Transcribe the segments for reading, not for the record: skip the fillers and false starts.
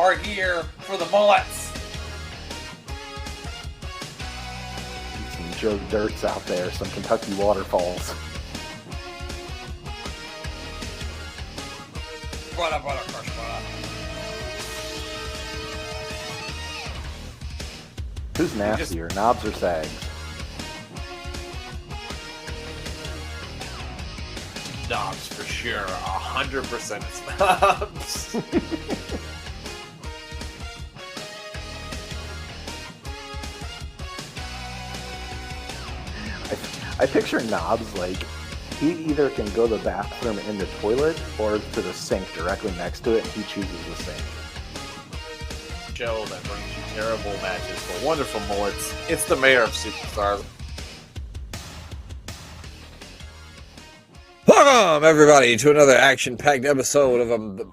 are here for the mullets. Some Joe Dirts out there, some Kentucky waterfalls. Brother, crush, brother. Who's nastier, knobs or sags? Knobs for sure. 100% it's knobs. I picture Knobs like he either can go to the bathroom in the toilet or to the sink directly next to it, and he chooses the sink. Show that brings you terrible matches for wonderful mullets. It's the mayor of Superstars. Welcome, everybody, to another action-packed episode of another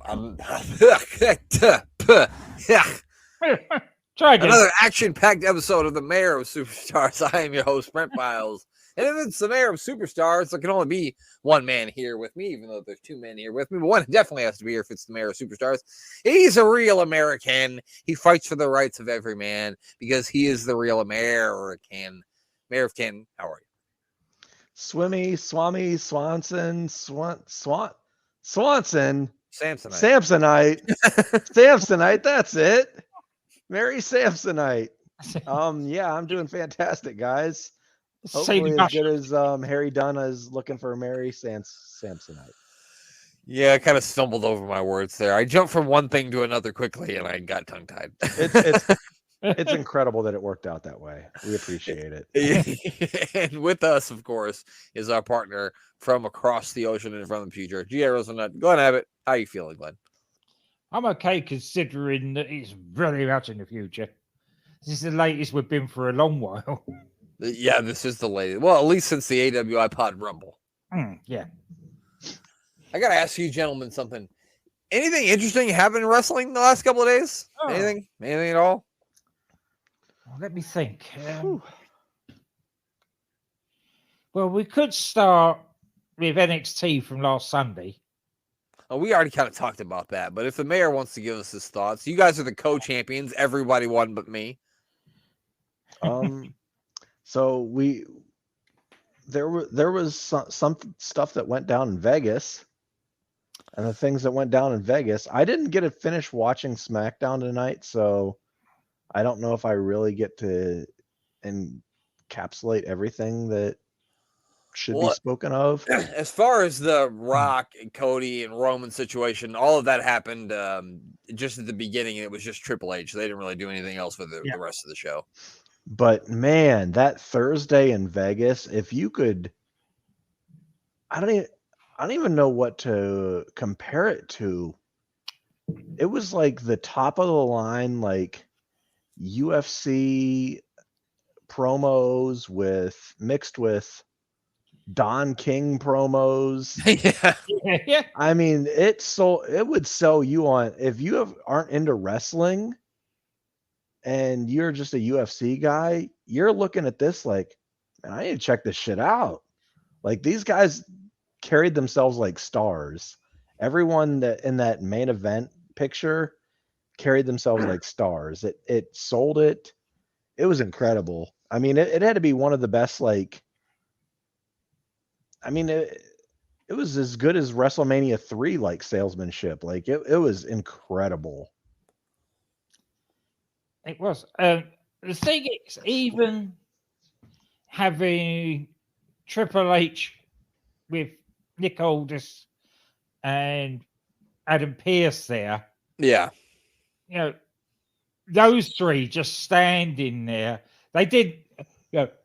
action-packed episode of the Mayor of Superstars. I am your host, Brent Biles. And if it's the Mayor of Superstars, there can only be one man here with me, even though there's two men here with me. But one definitely has to be here if it's the Mayor of Superstars. He's a real American. He fights for the rights of every man because he is the real American. Mayor of Ken, how are you? Swimmy, Swami, Swanson, Samsonite. Samsonite, that's it. Mary Samsonite. Yeah, I'm doing fantastic, guys. Hopefully as good as Harry Dunn is looking for Mary Samsonite. Yeah, I kind of stumbled over my words there. I jumped from one thing to another quickly, and I got tongue-tied. It's incredible that it worked out that way. We appreciate it. And with us, of course, is our partner from across the ocean and from the future, G.A. Rosenut. Glenn Abbott, how are you feeling, Glenn? I'm okay, considering that it's very much in the future. This is the latest we've been for a long while. Yeah, this is the latest. Well, at least since the AWI Pod Rumble. Yeah. I got to ask you gentlemen something. Anything interesting happen in wrestling the last couple of days? Oh. Anything at all? Well, let me think. Well, we could start with NXT from last Sunday. Oh, we already kind of talked about that, but if the mayor wants to give us his thoughts, you guys are the co-champions. Everybody won but me. So there was some stuff that went down in Vegas, and the things that went down in Vegas. I didn't get to finish watching SmackDown tonight, so I don't know if I really get to encapsulate everything that should be spoken of. As far as the Rock and Cody and Roman situation, all of that happened just at the beginning, and it was just Triple H. They didn't really do anything else with the rest of the show. But man, that Thursday in Vegas, if you could, I don't even know what to compare it to. It was like the top of the line, like UFC promos mixed with Don King promos. Yeah. I mean, it would sell you on if you aren't into wrestling and you're just a UFC guy, you're looking at this like, man, I need to check this shit out. Like, these guys carried themselves like stars. Everyone that in that main event picture carried themselves like stars. It sold it. It was incredible. I mean, it had to be one of the best, like, I mean, it was as good as WrestleMania 3, like, salesmanship. Like, it was incredible. It was. The thing is, even having Triple H with Nick Aldis and Adam Pearce there. Yeah. You know, those three just standing there. They did,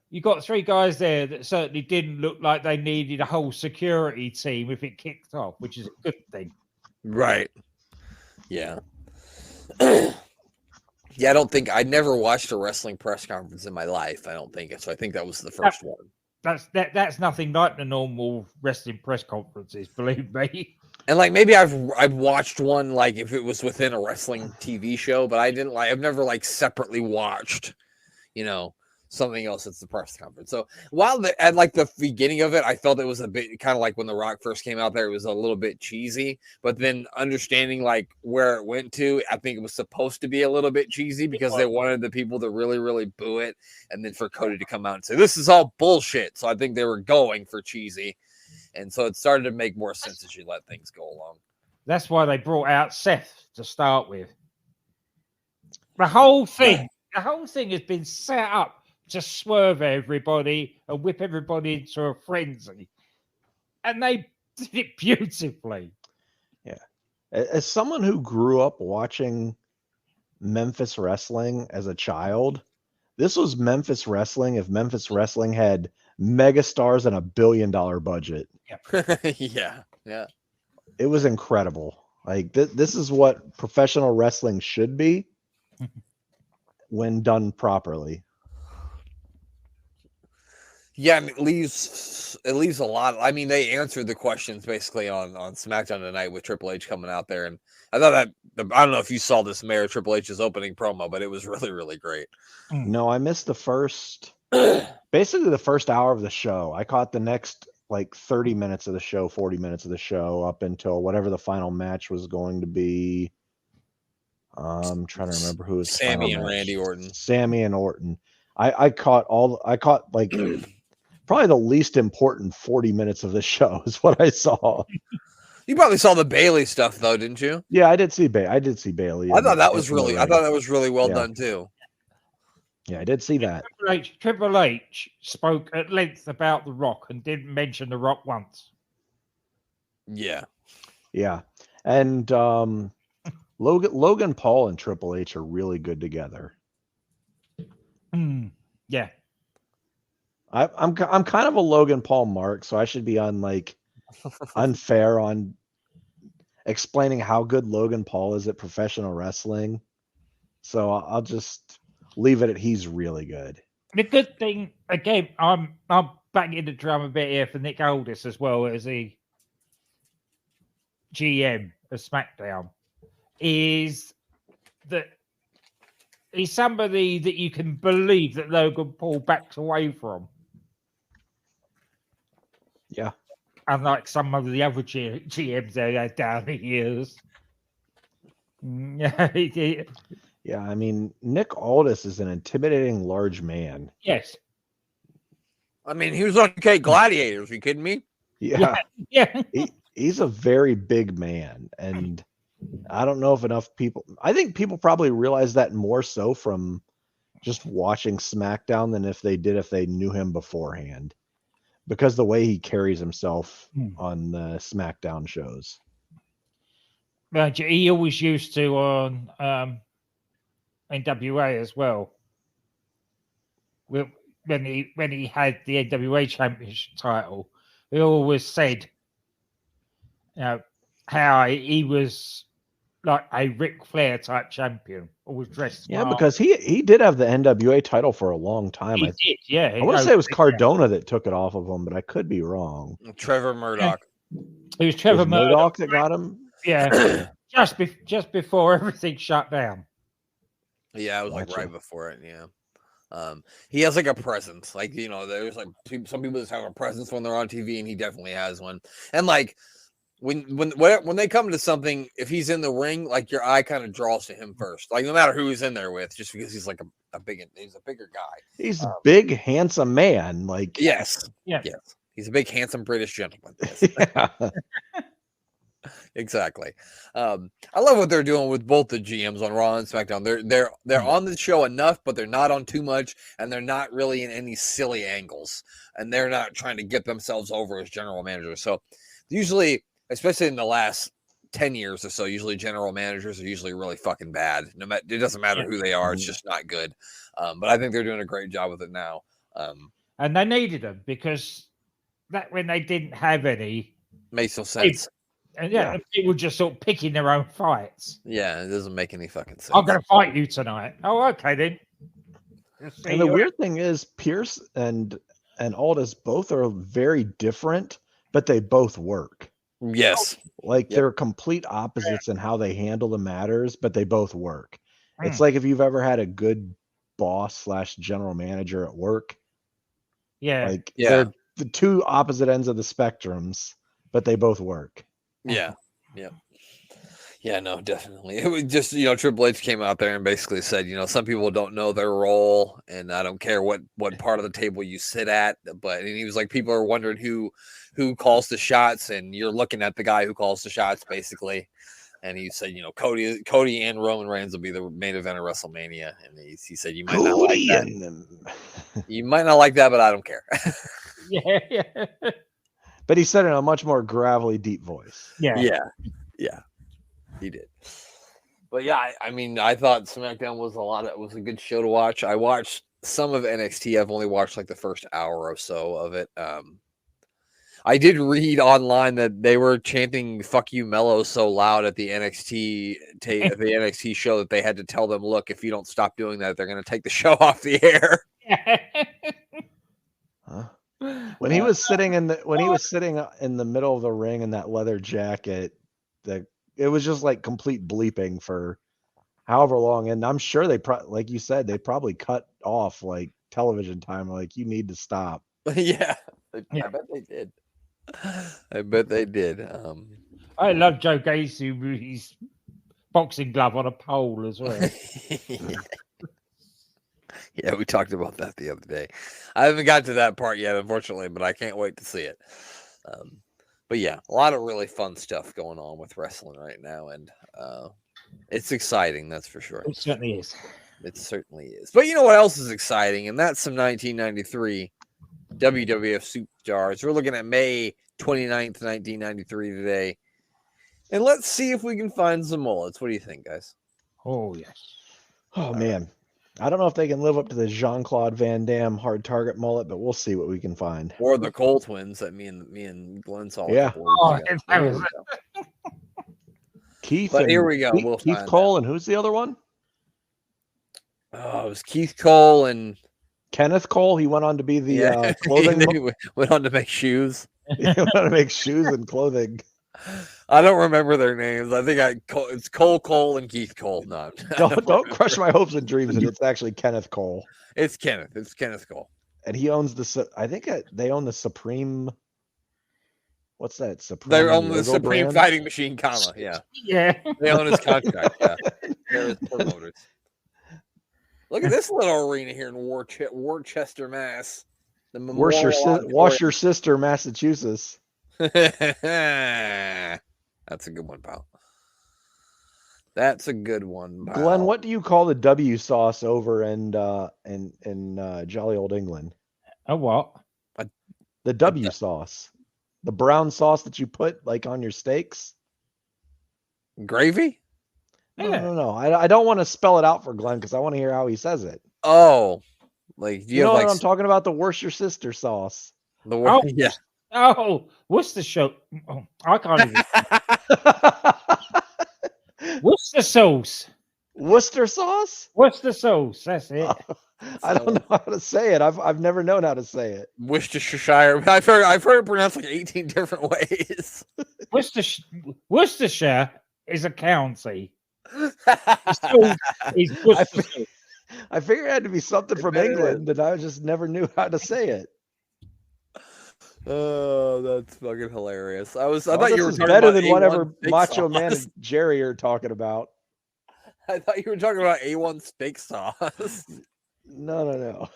you got three guys there that certainly didn't look like they needed a whole security team if it kicked off, which is a good thing. Right. Yeah. Yeah, I never watched a wrestling press conference in my life. I don't think. So I think that was the first one. That's nothing like the normal wrestling press conferences, believe me. And like maybe I've watched one like if it was within a wrestling TV show, but I've never like separately watched, something else. It's the press conference. So while at like the beginning of it, I felt it was a bit kind of like when The Rock first came out there, it was a little bit cheesy, but then understanding like where it went to, I think it was supposed to be a little bit cheesy because they wanted the people to really, really boo it. And then for Cody to come out and say, this is all bullshit. So I think they were going for cheesy. And so it started to make more sense as you let things go along. That's why they brought out Seth to start with. The whole thing has been set up to swerve everybody and whip everybody into a frenzy. And they did it beautifully. Yeah. As someone who grew up watching Memphis wrestling as a child, this was Memphis wrestling if Memphis wrestling had megastars and $1 billion budget. Yeah. It was incredible. Like this is what professional wrestling should be when done properly. Yeah, I mean, it leaves a lot. I mean, they answered the questions basically on SmackDown tonight with Triple H coming out there, and I thought that I don't know if you saw this Mayor Triple H's opening promo, but it was really, really great. No, I missed the first, basically the first hour of the show. I caught the next like 30 minutes of the show, 40 minutes of the show up until whatever the final match was going to be. I'm trying to remember who was Sammy and Randy Orton. Sammy and Orton. I caught like probably the least important 40 minutes of the show is what I saw. You probably saw the Bailey stuff though, didn't you? Yeah, I did see Bailey. I thought that was really well done too. Yeah, I did see that. Triple H spoke at length about The Rock and didn't mention The Rock once. Yeah. And Logan Paul and Triple H are really good together. Yeah. I'm kind of a Logan Paul mark, so I should be on like unfair on explaining how good Logan Paul is at professional wrestling. So I'll just leave it at he's really good. The good thing, again, I'm banging the drum a bit here for Nick Aldis as well as the GM of SmackDown, is that he's somebody that you can believe that Logan Paul backs away from. Yeah. Unlike some of the other GMs they had down the years. Yeah, I mean, Nick Aldis is an intimidating large man. Yes. I mean, he was on K Gladiators. Are you kidding me? Yeah. Yeah. He's a very big man. And I don't know if enough people, I think people probably realize that more so from just watching SmackDown than if they knew him beforehand. Because the way he carries himself on the SmackDown shows. He always used to on NWA as well. When he had the NWA Championship title, he always said, how he was like a Ric Flair type champion, always dressed. Yeah, because he did have the NWA title for a long time. He did, yeah. I want to say it was Cardona that took it off of him, but I could be wrong. Trevor Murdoch. It was Trevor Murdoch that got him. Yeah, just before everything shut down. Yeah, it was like right before it. Yeah, he has like a presence. Like there's like some people just have a presence when they're on TV, and he definitely has one. And like when they come to something, if he's in the ring, like your eye kind of draws to him first. Like no matter who he's in there with, just because he's like he's a bigger guy. He's a big, handsome man. Like yes. He's a big, handsome British gentleman. Yes. Yeah. Exactly. I love what they're doing with both the GMs on Raw and SmackDown. They're on the show enough, but they're not on too much, and they're not really in any silly angles, and they're not trying to get themselves over as general managers. So usually, especially in the last 10 years or so, usually general managers are usually really fucking bad. No matter, it doesn't matter who they are; it's just not good. But I think they're doing a great job with it now. And they needed them because that when they didn't have any, makes no sense. And people just sort of picking their own fights. Yeah, it doesn't make any fucking sense. I'm going to fight you tonight. Oh, okay then. And the weird thing is, Pierce and Aldis both are very different, but they both work. Yes. Like they're complete opposites in how they handle the matters, but they both work. It's like if you've ever had a good boss / general manager at work. Yeah. Like Yeah. they're the two opposite ends of the spectrums, but they both work. Yeah. Yeah. Yeah, no, definitely. It was just, Triple H came out there and basically said, some people don't know their role, and I don't care what part of the table you sit at, and he was like, people are wondering who calls the shots, and you're looking at the guy who calls the shots, basically. And he said, Cody and Roman Reigns will be the main event of WrestleMania, and he said, you might not like that. You might not like that, but I don't care. Yeah. But he said it in a much more gravelly, deep voice. Yeah. He did. But yeah, I thought SmackDown was a good show to watch. I watched some of NXT. I've only watched like the first hour or so of it. I did read online that they were chanting "fuck you, Mello" so loud at the NXT show that they had to tell them, look, if you don't stop doing that, they're going to take the show off the air. Huh? When he was sitting in the middle of the ring in that leather jacket, it was just like complete bleeping for however long. And I'm sure like you said, they probably cut off like television time. Like, you need to stop. Yeah. I bet they did. I love Joe Gacy with his boxing glove on a pole as well. Yeah, we talked about that the other day. I haven't got to that part yet, unfortunately, but I can't wait to see it. But yeah, a lot of really fun stuff going on with wrestling right now, and it's exciting, that's for sure. It certainly is. It certainly is. But you know what else is exciting? And that's some 1993 WWF Superstars. We're looking at May 29th, 1993 today. And let's see if we can find some mullets. What do you think, guys? Oh, yes. Oh, man. I don't know if they can live up to the Jean-Claude Van Damme hard target mullet, but we'll see what we can find. Or the Cole twins that me and Glenn saw. Yeah. Keith. But here we go. Keith Cole, and who's the other one? Oh, it was Keith Cole and Kenneth Cole. He went on to be the clothing. He went on to make shoes. He went on to make shoes and clothing. I don't remember their names. I think it's Cole and Keith Cole. No, don't crush my hopes and dreams. And it's actually Kenneth Cole. It's Kenneth. It's Kenneth Cole. And he owns I think they own the Supreme. What's that? Supreme. They own the Supreme brand? Fighting Machine, yeah. Yeah. They own his contract. Yeah. They're his promoters. Look at this little arena here in Worcester, Mass. Worcester, Massachusetts. That's a good one, pal. That's a good one, pal. Glenn, what do you call the W sauce over in jolly old England? A what? The W sauce. The brown sauce that you put like on your steaks? Gravy? No. I don't want to spell it out for Glenn because I want to hear how he says it. Oh, like you know what I'm talking about? The Worcestershire sauce. Yeah. Oh, Worcestershire. Oh, I can't even. Worcester sauce. Worcester sauce? Worcester sauce. That's it. I don't know how to say it. I've never known how to say it. Worcestershire. I've heard it pronounced like 18 different ways. Worcestershire is a county. I figured it had to be something from England, but I just never knew how to say it. Oh, that's fucking hilarious. I thought you were talking better about than whatever Macho sauce. Man and Jerry are talking about. I thought you were talking about A1 steak sauce. No.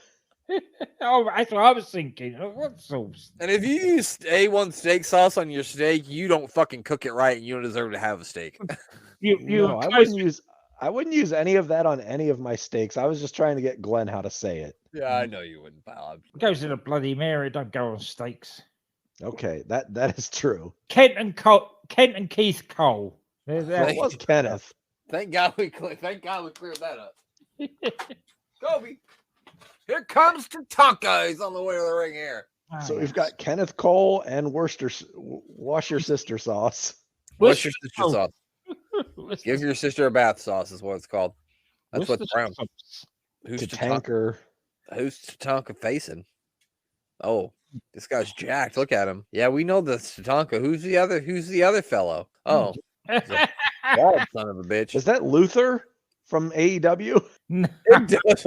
Oh, that's what I was thinking. What sauce? And if you use A1 steak sauce on your steak, you don't fucking cook it right, and you don't deserve to have a steak. I wouldn't use any of that on any of my steaks. I was just trying to get Glenn how to say it. Yeah, I know you wouldn't, pal. It goes in a Bloody Mary. Don't go on steaks. Okay, that is true. Kent and Keith Cole. It was Kenneth. Thank God we cleared that up. Kobe, here comes Tatanka. He's on the way to the ring here. So we've got Kenneth Cole and Wash Your Sister sauce. Wash your sister sauce. Give your sister a bath sauce is what it's called. That's what's brown. Who's Tatanka? Who's Tatanka facing? Oh, this guy's jacked. Look at him. Yeah, we know this Tatanka. Who's the other fellow? Oh, bald son of a bitch. Is that Luther from AEW? It does.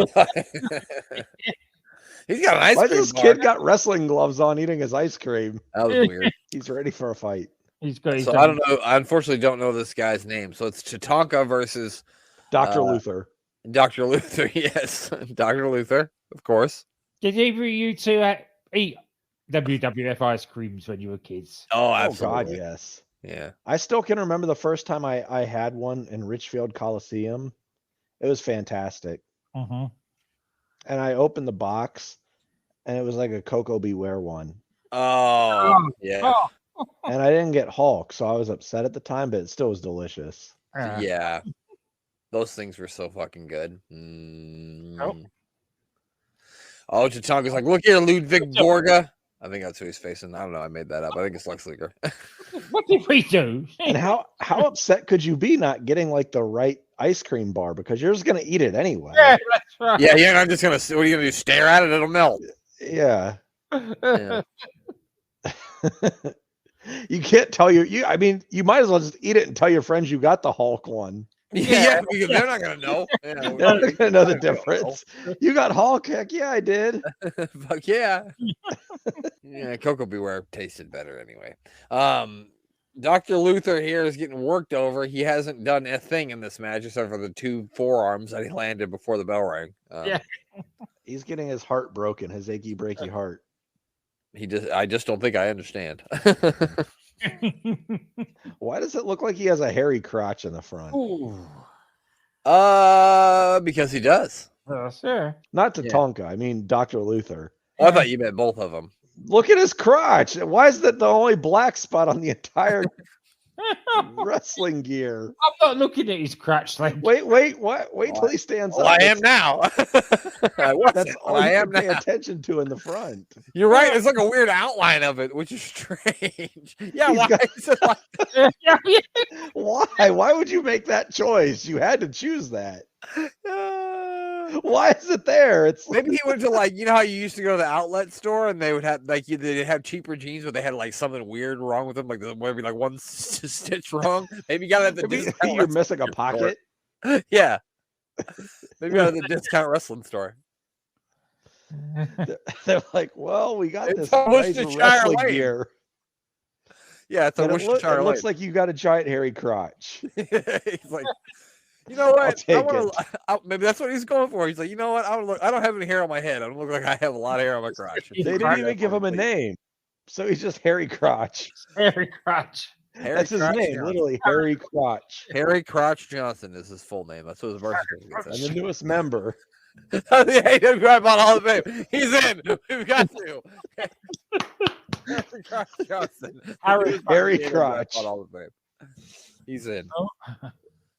He's got an ice Why cream this bar. kid got wrestling gloves on eating his ice cream? That was weird. He's ready for a fight. He's got his So I don't know. I unfortunately don't know this guy's name. So it's Tatanka versus Dr. Luther. Dr. Luther. Yes, Dr. Luther, of course. Did either of you two eat WWF ice creams when you were kids? Oh, Oh, absolutely. God, yes. Yeah. I still can remember the first time I had one in Richfield Coliseum. It was fantastic. Uh-huh. And I opened the box, and it was like a Coco Beware one. Oh, yeah. Oh. And I didn't get Hulk, so I was upset at the time, but it still was delicious. Yeah. Those things were so fucking good. Oh, Tatanka's like, look here, Ludwig Borga. I think that's who he's facing. I don't know. I made that up. I think it's Lex Luger. What did we do? And how upset could you be not getting like the right ice cream bar, because you're just gonna eat it anyway? Yeah, that's right. Yeah. I'm just gonna. What are you gonna do? Stare at it? It'll melt. Yeah. Yeah. You can't tell I mean, you might as well just eat it and tell your friends you got the Hulk one. Yeah, because they're not gonna know. Yeah, They're not gonna know the difference. You got Hulk? Heck yeah, I did. Fuck yeah. Yeah, Coco Beware tasted better anyway. Dr. Luther here is getting worked over. He hasn't done a thing in this match except for the 2 forearms that he landed before the bell rang. Yeah. He's getting his heart broken, his achy breaky heart. I just don't think I understand. Why does it look like he has a hairy crotch in the front? Because he does. Sure. Not Tatanka, I mean Dr. Luther. Oh, I thought you meant both of them. Look at his crotch. Why is that the only black spot on the entire wrestling gear? I'm not looking at his crotch like. Wait, what? Wait till he stands Well, up. I am now. That's all I you am can pay now. attention to in the front. You're right. It's like a weird outline of it, which is strange. Yeah, He's why got- is it like Why? Why would you make that choice? You had to choose that. Why is it there? It's Maybe he went to like, you know how you used to go to the outlet store and they would have like they'd have cheaper jeans, but they had like something weird wrong with them, like maybe like one stitch wrong. Maybe you got it at the maybe discount. you're missing a pocket. Yeah, maybe out of the discount wrestling store. They're like, well, we got It's this a nice Worcestershire wrestling Lane. gear. Yeah, it's a And it Worcestershire looks Lane. like you got a giant hairy crotch. He's like, you know what? take Maybe that's what he's going for. He's like, you know what? I don't have any hair on my head. I don't look like I have a lot of hair on my crotch. They didn't even give him a name. So he's just Hairy Crotch. Hairy crotch. That's his name, literally Hairy Crotch. Harry Crotch Johnson is his full name. That's what his birth certificate And says. the newest member. The AWF on Hall of Fame. He's in. We've got to. Harry Crotch Johnson. Harry AWF Crotch. on Hall of Fame. He's in.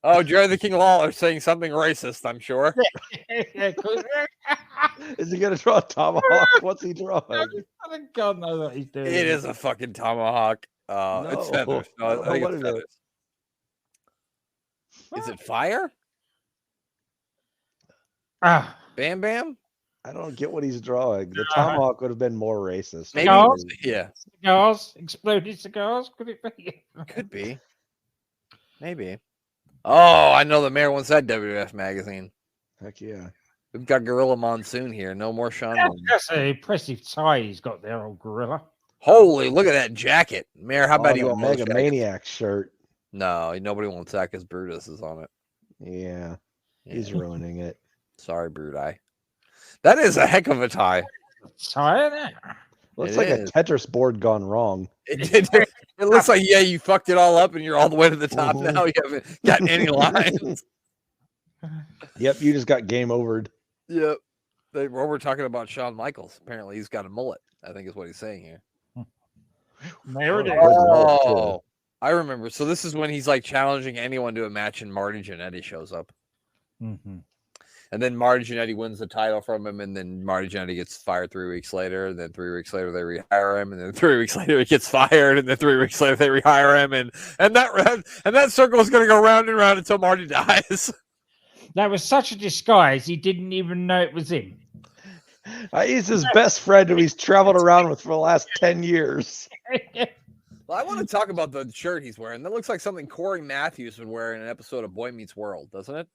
Oh, Jerry the King Lawler saying something racist, I'm sure. Is he gonna draw a tomahawk? What's he drawing? God knows what he's doing. It is a fucking tomahawk. It's No. feathers. No, I think What it's is it? feathers. Is it fire? Ah, Bam Bam? I don't get what he's drawing. The tomahawk would have been more racist. Maybe. No. Yeah, cigars, exploded cigars. Could it be? could be. Maybe. Oh, I know the mayor wants that WWF magazine. Heck yeah. We've got Gorilla Monsoon here. No more Sean. Mooney. That's an impressive tie he's got there, old gorilla. Holy, look at that jacket. Mayor, how about you that want Mega Mega Maniac shirt? No, nobody wants that because Brutus is on it. Yeah. He's Yeah. ruining it. Sorry, Brudai. That is a heck of a tie. Tie there. Looks It like is. a Tetris board gone wrong. It looks like, yeah, you fucked it all up and you're all the way to the top Mhm. now. You haven't got any lines. Yep, you just got game overed. Yep. We're talking about Shawn Michaels. Apparently, he's got a mullet, I think is what he's saying here. There it is. Oh, I remember. So this is when he's like challenging anyone to a match, and Marty Jannetty shows up. Mhm. And then Marty Jannetty wins the title from him, and then Marty Jannetty gets fired 3 weeks later, and then 3 weeks later they rehire him, and then 3 weeks later he gets fired, and then 3 weeks later they rehire him, and that circle is going to go round and round until Marty dies. That was such a disguise, he didn't even know it was him. He's his best friend who he's traveled around with for the last 10 years. Well, I want to talk about the shirt he's wearing. That looks like something Corey Matthews would wear in an episode of Boy Meets World, doesn't it?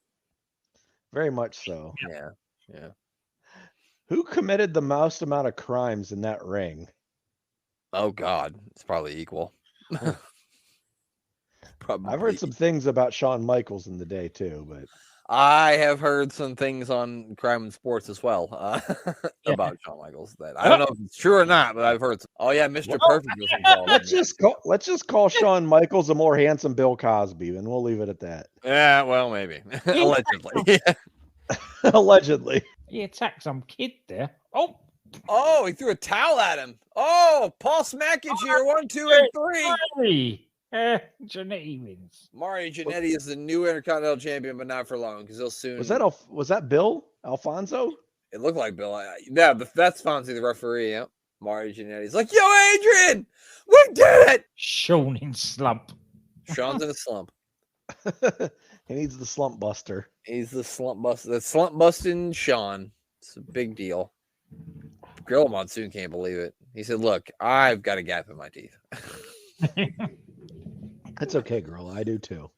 Very much so. Yeah. Yeah. Who committed the most amount of crimes in that ring? Oh God, it's probably equal. Probably. I've heard some things about Shawn Michaels in the day too, but I have heard some things on Crime and Sports as well about Shawn Michaels that I don't know if it's true or not, but I've heard. Oh yeah, Mr. Perfect was involved. let's just call Shawn Michaels a more handsome Bill Cosby, and we'll leave it at that. Yeah, well, maybe allegedly. Allegedly. He attacked some kid there. Oh, he threw a towel at him. Oh, Paul Smackage here. 1, 2, and 3. Jannetty wins. Mario Jannetty is the new Intercontinental Champion, but not for long because he'll soon. Was that Bill Alfonso? It looked like Bill. Yeah, that's Fonzie, the referee. Yeah, Mario Jannetty's like, "Yo, Adrian, we did it." Sean in slump. Sean's in a slump. He needs the slump buster. He's the slump buster. The slump busting Sean. It's a big deal. Gorilla Monsoon can't believe it. He said, "Look, I've got a gap in my teeth." That's okay, girl. I do too.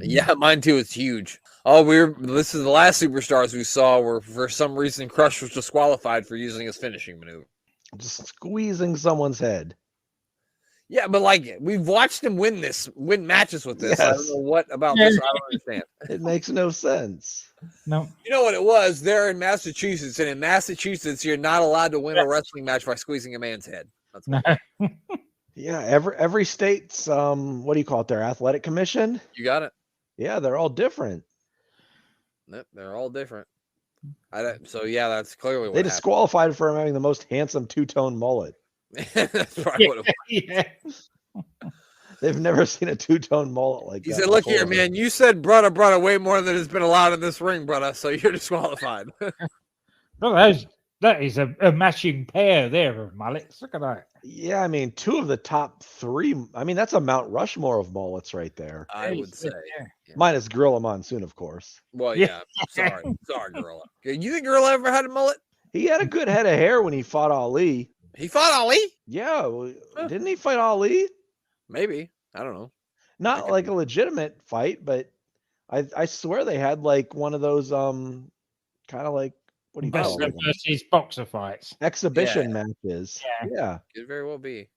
Yeah, mine too. It's huge. Oh, this is the last Superstars we saw where for some reason Crush was disqualified for using his finishing maneuver. Just squeezing someone's head. Yeah, but like we've watched him win matches with this. Yes. I don't know what about this. I don't understand. It makes no sense. No. You know what it was? They're in Massachusetts, and in Massachusetts, you're not allowed to win a wrestling match by squeezing a man's head. That's what yeah, every state's what do you call it? Their athletic commission. You got it. Yeah, they're all different. Yep, they're all different. So yeah, that's clearly what they disqualified for him having the most handsome two-tone mullet. That's probably what it was. They've never seen a two-tone mullet like that. He said, "Look here, man. You said brother way more than has been allowed in this ring, brother. So you're disqualified." Well, that is a matching pair there of mullets. Look at that. Yeah, I mean, 2 of the top 3. I mean, that's a Mount Rushmore of mullets right there. I would say. Yeah. Minus Gorilla Monsoon, of course. Well, yeah. Sorry, Gorilla. You think Gorilla ever had a mullet? He had a good head of hair when he fought Ali. He fought Ali? Yeah. Didn't he fight Ali? Maybe. I don't know. Not like a legitimate fight, but I swear they had like one of those kind of like, what do you call it? Versus boxer fights. Exhibition matches. Yeah. Could very well be.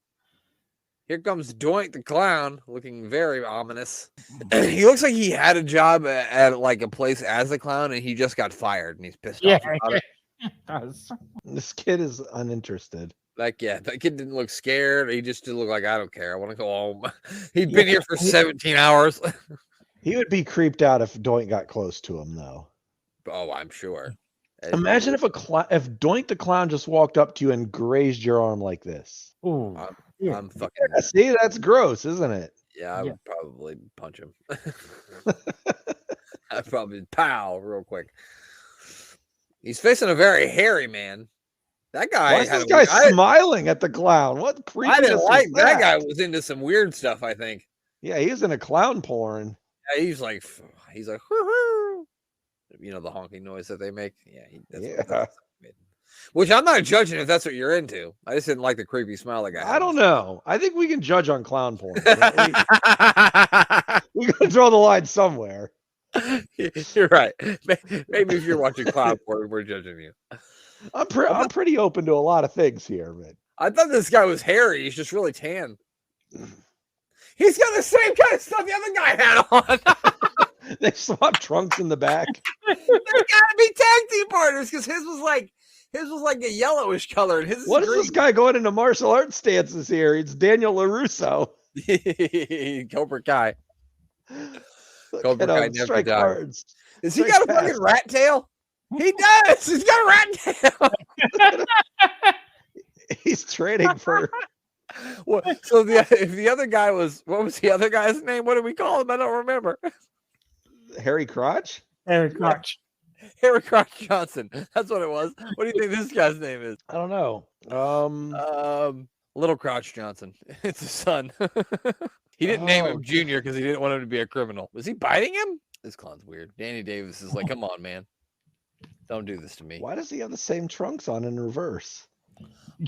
Here comes Doink the Clown, looking very ominous. He looks like he had a job at like a place as a clown, and he just got fired, and he's pissed off about it. This kid is uninterested. That kid didn't look scared. He just didn't look like, I don't care. I want to go home. He'd been here for 17 hours. He would be creeped out if Doink got close to him, though. Oh, I'm sure. Imagine if Doink the Clown just walked up to you and grazed your arm like this. Ooh. I'm fucking. Yeah, see, that's gross, isn't it? Yeah, I would probably punch him. I'd probably pow real quick. He's facing a very hairy man. That guy. Why is this guy smiling at the clown? What creepy? I didn't like that guy. Was into some weird stuff, I think. Yeah, he was in a clown porn. Yeah, he's like, hoo-hoo. You know the honking noise that they make. Yeah, which I'm not judging if that's what you're into. I just didn't like the creepy smile that guy had. I don't know. I think we can judge on clown porn. We gotta draw the line somewhere. You're right. Maybe if you're watching clown porn, we're judging you. I'm pretty open to a lot of things here, but I thought this guy was hairy. He's just really tan. He's got the same kind of stuff the other guy had on. They swapped trunks in the back. They gotta be tag team partners because his was like a yellowish color, and his. What is this guy going into martial arts stances here? It's Daniel LaRusso. Cobra Kai. Cobra Kai strike cards. Does he got a fucking rat tail? He does. He's got a rat tail. He's training for. So if the other guy was, what was the other guy's name? What did we call him? I don't remember. Harry Crotch? Harry Crotch. Harry Crotch Johnson. That's what it was. What do you think this guy's name is? I don't know. Little Crotch Johnson. It's his son. He didn't name him Junior because he didn't want him to be a criminal. Was he biting him? This clown's weird. Danny Davis is like, come on, man. Don't do this to me. Why does he have the same trunks on in reverse?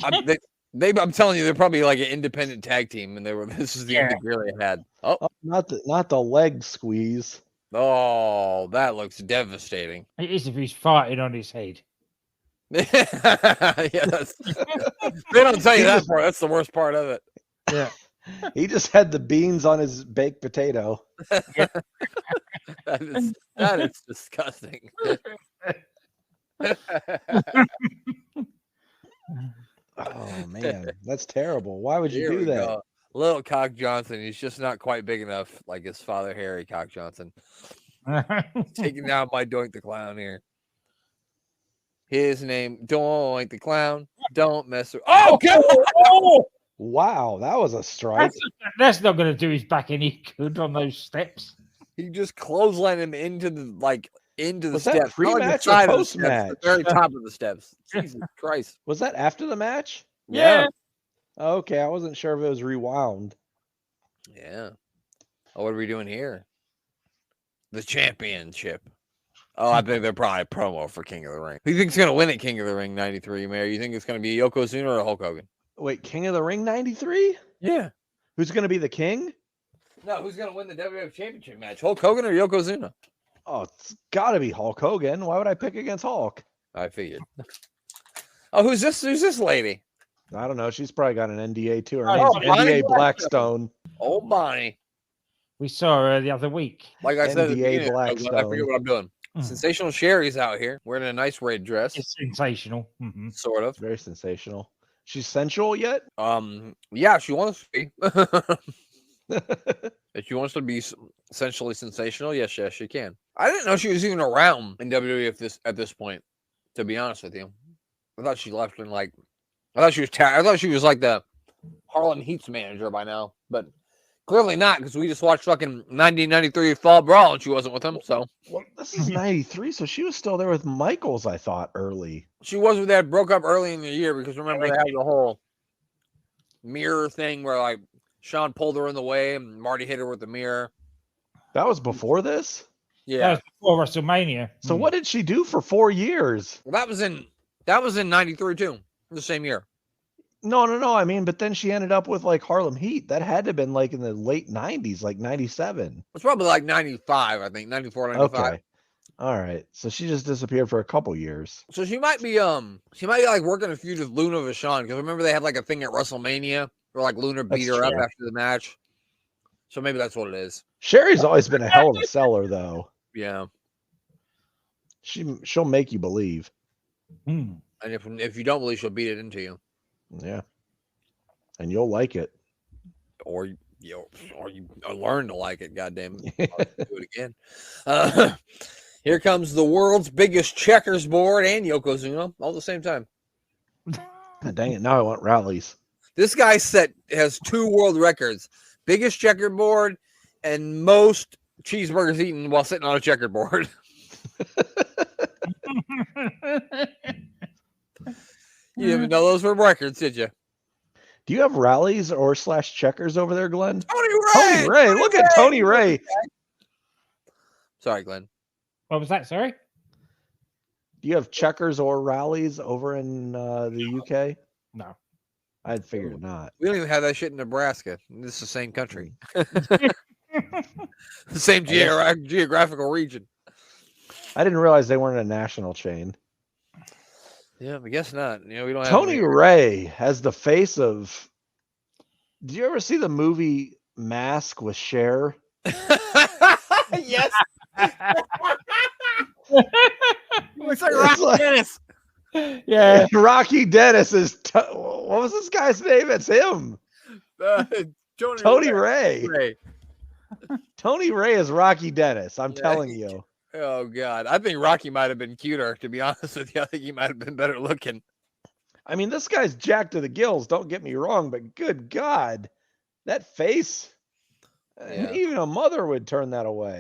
I'm telling you, they're probably like an independent tag team, and this is the only they really had. Oh, not the leg squeeze. Oh, that looks devastating. It is if he's fighting on his head. Yeah, that's, they don't tell you that part. That's the worst part of it. Yeah. He just had the beans on his baked potato. That is disgusting. Oh man, that's terrible. Why would you Here do we that? go. Little Cock Johnson. He's just not quite big enough like his father, Harry Cock Johnson. Taking down my Doink the Clown here. His name, Doink the Clown. Don't mess with. Oh, God! Oh, Wow, that was a strike. that's not going to do his back any good on those steps. He just clotheslined him into the Was that steps. Not like the pre-match or side of the post-match? steps, the very top of the steps. Jesus Christ. Was that after the match? Yeah. Okay, I wasn't sure if it was rewound. Yeah. Oh, what are we doing here? The championship. Oh, I think they're probably promo for King of the Ring. Who do you think's going to win at King of the Ring 93, Mayor? You think it's going to be Yokozuna or Hulk Hogan? Wait, King of the Ring 93? Yeah. Who's going to be the king? No, who's going to win the WWF Championship match? Hulk Hogan or Yokozuna? Oh, it's got to be Hulk Hogan. Why would I pick against Hulk? I figured. Oh, who's this? Who's this lady? I don't know. She's probably got an NDA too. Her Oh, name's Bonnie NDA Blackstone. Blackstone. Old Bonnie. We saw her the other week. Like I said, at the NDA beginning, I forget Blackstone. what I'm doing. Sensational Sherry's out here wearing a nice red dress, It's sensational. sort of. Very sensational. She's sensual yet? Yeah, she wants to be. If she wants to be essentially sensational, yes, she can. I didn't know she was even around in WWF at this point. To be honest with you, I thought she left in I thought she was like the Harlem Heat's manager by now, but clearly not because we just watched fucking 1993 Fall Brawl and she wasn't with him. So Well, this is 93, so she was still there with Michaels, I thought, early. she was with that, broke up early in the year because remember they had the whole mirror thing where Sean pulled her in the way and Marty hit her with the mirror. That was before this? Yeah. That was before WrestleMania. So what did she do for 4 years? Well, that was in 93 too, the same year. No. I mean, but then she ended up with Harlem Heat. That had to have been in the late 90s, 97. It's probably 95, I think, 94, 95. Okay. All right. So she just disappeared for a couple years. So she might be working a feud with Luna Vachon because remember they had a thing at WrestleMania where Luna beat her up after the match. So maybe that's what it is. Sherry's always been a hell of a seller, though. Yeah. She'll make you believe. And if you don't believe, she'll beat it into you. Yeah. And you'll like it. Or you learn to like it, goddamn it. I'll do it again. Here comes the world's biggest checkers board and Yokozuna all at the same time. Dang it. Now I want rallies. This guy has 2 world records. Biggest checkerboard and most cheeseburgers eaten while sitting on a checkerboard. You didn't even know those were records, did you? Do you have rallies or /checkers over there, Glenn? Tony Ray! Tony Ray! Look at Tony Ray! Sorry, Glenn. What was that? Sorry? Do you have checkers or rallies over in the UK? No. I'd figured not. We don't even have that shit in Nebraska. This is the same country. The same geographical region. I didn't realize they weren't a national chain. Yeah, I guess not. We don't have Tony Ray has the face of. Did you ever see the movie Mask with Cher? Yes. Looks like Rocky Dennis. Yeah. Rocky Dennis is. What was this guy's name? It's him. Tony Ray. Tony Ray is Rocky Dennis. I'm telling you. Oh God, I think Rocky might have been cuter. To be honest with you, I think he might have been better looking. I mean, this guy's jacked to the gills. Don't get me wrong, but good God, that face. Even a mother would turn that away.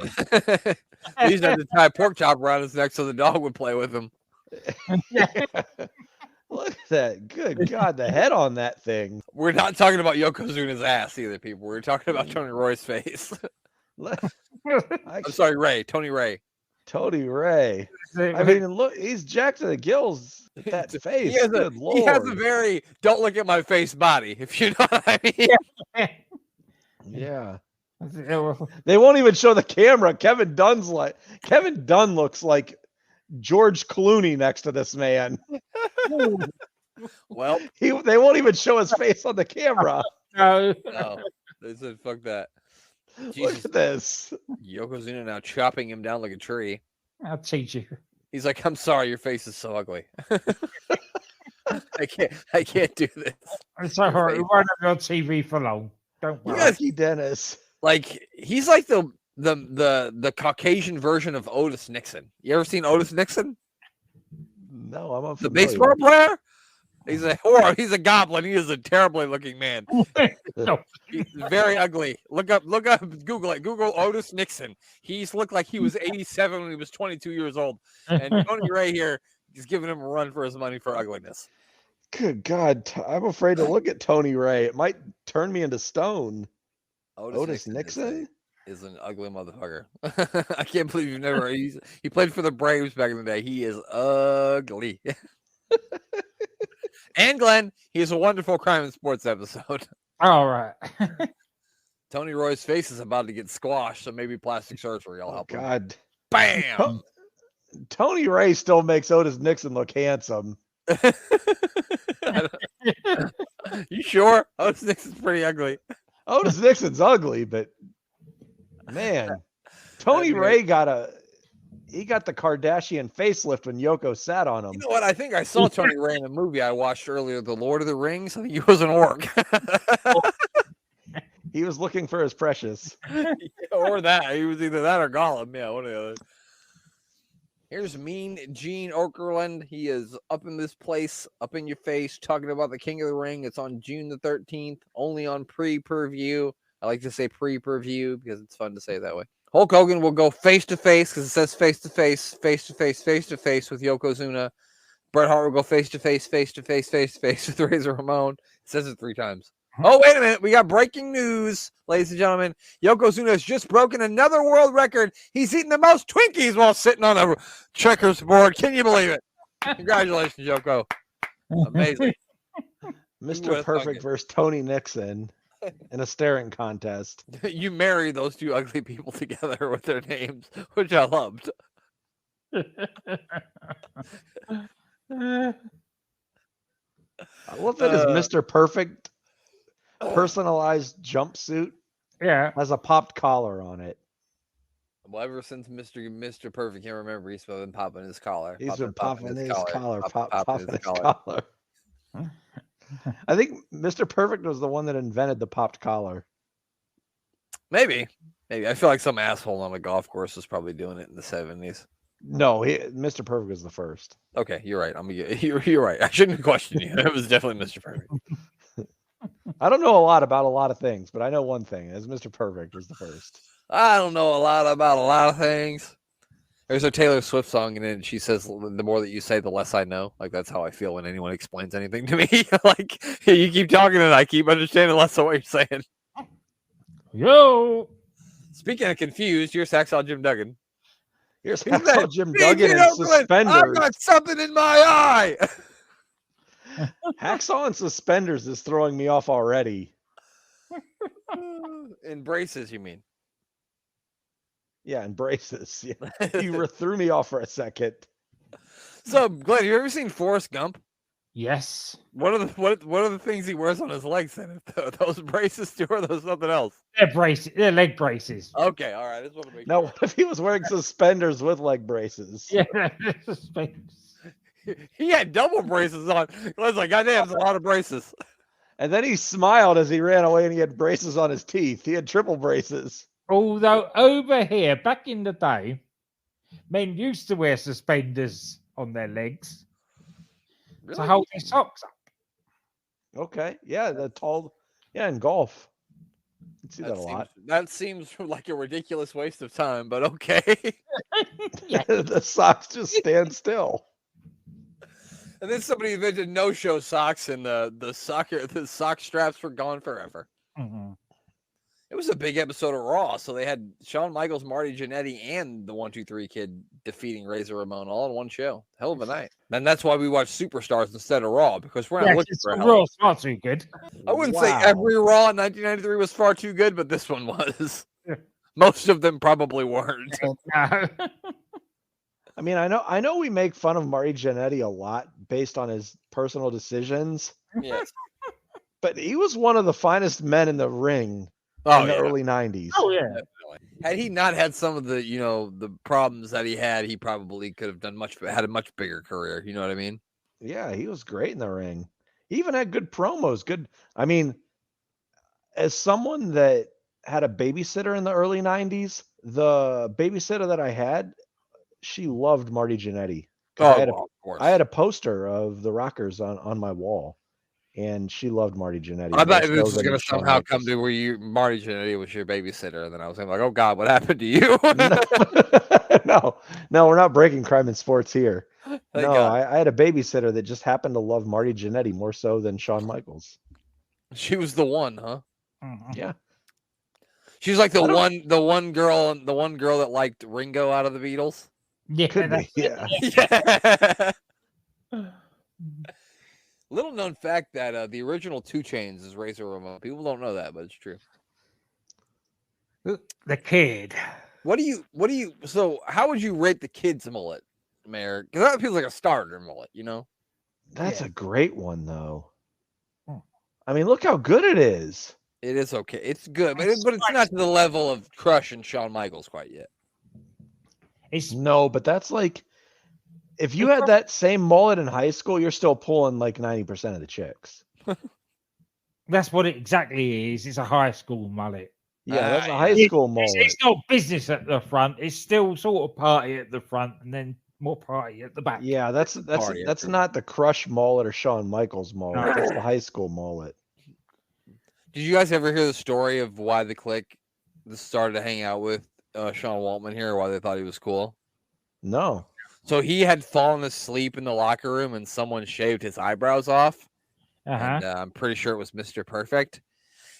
He used to have to tie a pork chop around his neck so the dog would play with him. Look at that. Good God, the head on that thing. We're not talking about Yokozuna's ass either, people. We're talking about Tony Roy's face. I'm sorry, Ray. Tony Ray. Tony Ray. I mean, look, he's jacked to the gills. That face. Good Lord. He has a very don't look at my face body, if you know what I mean. Yeah. They won't even show the camera. Kevin Dunn looks like George Clooney next to this man. Well, They won't even show his face on the camera. No. no, they said fuck that. Look Jesus, at this. Yokozuna now chopping him down like a tree. I'll teach you. He's like, I'm sorry, your face is so ugly. I can't do this. It's all right. We won't have you on TV for long. Don't You worry. guys- Lucky Dennis. Like, he's like the Caucasian version of Otis Nixon. You ever seen Otis Nixon? No, I'm The baseball player? He's a goblin. He is a terribly looking man. No. He's very ugly. Look up, Google it. Google Otis Nixon. He's looked like he was 87 when he was 22 years old. And Tony Ray here is giving him a run for his money for ugliness. Good God. I'm afraid to look at Tony Ray. It might turn me into stone. Otis Nixon? Is an ugly motherfucker. I can't believe you've never. He played for the Braves back in the day. He is ugly. And Glenn, he is a wonderful crime and sports episode. All right. Tony Roy's face is about to get squashed, so maybe plastic surgery will help him. God. Bam! Tony Ray still makes Otis Nixon look handsome. You sure? Otis Nixon's pretty ugly. Otis Nixon's ugly, but man, Tony Ray got the Kardashian facelift when Yoko sat on him. You know what? I think I saw Tony Ray in a movie I watched earlier, The Lord of the Rings. I think he was an orc. He was looking for his precious. Or that. He was either that or Gollum. Yeah, one or the other. Here's Mean Gene Okerlund. He is up in this place, up in your face, talking about the King of the Ring. It's on June the 13th, only on pre-per-view. I like to say pre-per-view because it's fun to say that way. Hulk Hogan will go face-to-face because it says face-to-face, face-to-face, face-to-face with Yokozuna. Bret Hart will go face-to-face, face-to-face, face-to-face with Razor Ramon. It says it 3 times. Oh, wait a minute. We got breaking news, ladies and gentlemen. Yokozuna has just broken another world record. He's eaten the most Twinkies while sitting on a checkers board. Can you believe it? Congratulations, Yoko. Amazing. Mr. Perfect versus Tony Nixon in a staring contest. You marry those 2 ugly people together with their names, which I loved. I love that his Mr. Perfect personalized jumpsuit has a popped collar on it. Well, ever since Mr. Perfect can't remember, he's been popping his collar. He's been popping his collar. Popping his collar. I think Mr. Perfect was the one that invented the popped collar. Maybe. I feel like some asshole on a golf course was probably doing it in the 70s. No, Mr. Perfect was the first. Okay, you're right. You're right. I shouldn't question you. It was definitely Mr. Perfect. I don't know a lot about a lot of things, but I know one thing: is Mr. Perfect was the first. I don't know a lot about a lot of things. There's a Taylor Swift song, and she says, "The more that you say, the less I know." Like that's how I feel when anyone explains anything to me. Like you keep talking, and I keep understanding less of what you're saying. Yo. Speaking of confused, here's Hacksaw Jim Duggan. Here's Hacksaw Jim Duggan in suspenders. I've got something in my eye. Hacksaw in suspenders is throwing me off already. In braces, you mean? Yeah, in braces. Yeah. You threw me off for a second. So, Glenn, you ever seen Forrest Gump? Yes. What are the things he wears on his legs? Then those braces too, or those something else? They're braces. They're leg braces. Okay, all right. I just want to make Now, sure. what if he was wearing suspenders with leg braces? Yeah, suspenders. He had double braces on. I was like, God damn, it's a lot of braces. And then he smiled as he ran away, and he had braces on his teeth. He had triple braces. Although over here, back in the day, men used to wear suspenders on their legs Really? to hold their socks up. Okay, yeah, in golf. You see that a lot. That seems like a ridiculous waste of time, but okay. Yeah. The socks just stand still. And then somebody invented no-show socks, and the sock straps were gone forever. Mm-hmm. It was a big episode of Raw, so they had Shawn Michaels, Marty Jannetty, and the 1-2-3 Kid defeating Razor Ramon all in one show. Hell of a night. And that's why we watch Superstars instead of Raw, because we're not looking for Raw's not too good. I wouldn't say every Raw in 1993 was far too good, but this one was. Most of them probably weren't. No. I mean, I know we make fun of Marty Jannetty a lot based on his personal decisions, Yes. but he was one of the finest men in the ring Oh, in the yeah. early 90s. Oh yeah. Definitely. Had he not had some of the, the problems that he had, he probably could have had a much bigger career. You know what I mean? Yeah, he was great in the ring. He even had good promos. I mean, as someone that had a babysitter in the early 90s, the babysitter that I had, she loved Marty Jannetty. Oh, of course. I had a poster of the Rockers on my wall, and she loved Marty Jannetty. I thought more this so was than going to Shawn somehow come Michaels. to where Marty Jannetty was your babysitter, and then I was like, oh God, what happened to you? No, we're not breaking crime in sports here. Thank No, God. I had a babysitter that just happened to love Marty Jannetty more so than Shawn Michaels. She was the one, huh? Mhm. Yeah. She was like the one girl that liked Ringo out of the Beatles. Yeah. Could be, Yeah. Little known fact that the original 2 Chainz is Razor Ramon. People don't know that, but it's true. The Kid. So how would you rate the Kid's mullet, Mayor? Because that feels like a starter mullet, That's Yeah. a great one, though. Hmm. I mean, look how good it is. It is okay. It's good, but it's not to the level of Crush and Shawn Michaels quite yet. No, but that's like, if you had that same mullet in high school, you're still pulling like 90% of the chicks. That's what it exactly is. It's a high school mullet. Yeah, that's a yeah. high school mullet. It's not business at the front. It's still sort of party at the front and then more party at the back. Yeah, that's not the Crush mullet or Shawn Michaels mullet. No. That's the high school mullet. Did you guys ever hear the story of why the Clique started to hang out with Sean Waltman here, why they thought he was cool? No. So he had fallen asleep in the locker room and someone shaved his eyebrows off. And I'm pretty sure it was Mr. Perfect.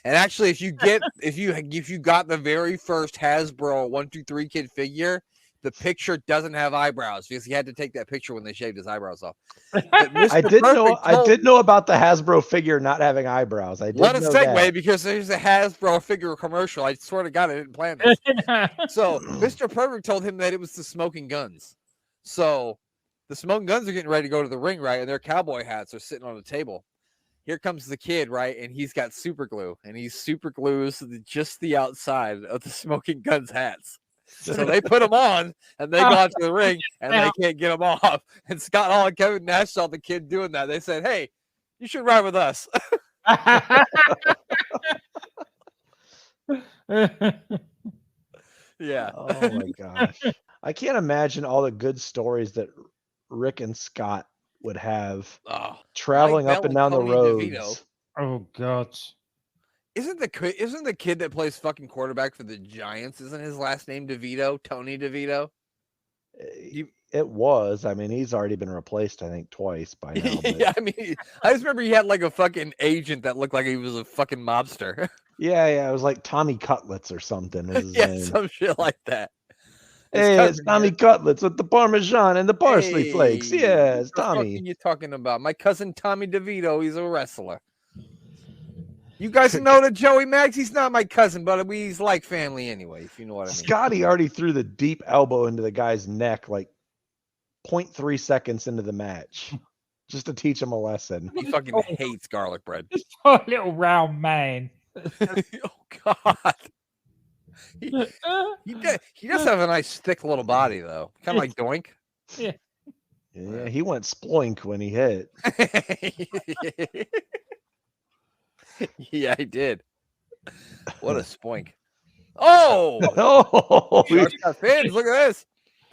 And actually, if you got the very first Hasbro 1-2-3 Kid figure, the picture doesn't have eyebrows because he had to take that picture when they shaved his eyebrows off. I did know about the Hasbro figure not having eyebrows. What a segue, because there's a Hasbro figure commercial. I swear to God, I didn't plan this. So Mr. Perfect told him that it was the Smoking Guns. So the Smoking Guns are getting ready to go to the ring, right? And their cowboy hats are sitting on the table. Here comes the Kid, right? And he's got super glue, and he super glues just the outside of the Smoking Guns hats. So they put them on, and they go out to the ring, and they can't get them off. And Scott Hall and Kevin Nash saw the Kid doing that. They said, "Hey, you should ride with us." Yeah. Oh my gosh. I can't imagine all the good stories that Rick and Scott would have traveling up and down the roads. Oh God. Oh, Isn't the kid that plays fucking quarterback for the Giants, isn't his last name DeVito? Tony DeVito? It was. I mean, he's already been replaced, I think, twice by now. But... Yeah, I mean, I just remember he had like a fucking agent that looked like he was a fucking mobster. Yeah, it was like Tommy Cutlets or something. Was his name. Some shit like that. Hey, it's Tommy Cutlets with the Parmesan and the parsley flakes. Yeah, it's Tommy. What are you talking about? My cousin Tommy DeVito, he's a wrestler. You guys know that Joey Maggs, he's not my cousin, but he's like family anyway, if you know what I mean. Scotty already threw the deep elbow into the guy's neck like 0.3 seconds into the match just to teach him a lesson. He fucking hates garlic bread. Oh, little round man. Oh, God. He does have a nice thick little body, though. Kind of like Doink. Yeah, he went sploink when he hit. Yeah, he did. What a spoink. Oh! Fans, look at this.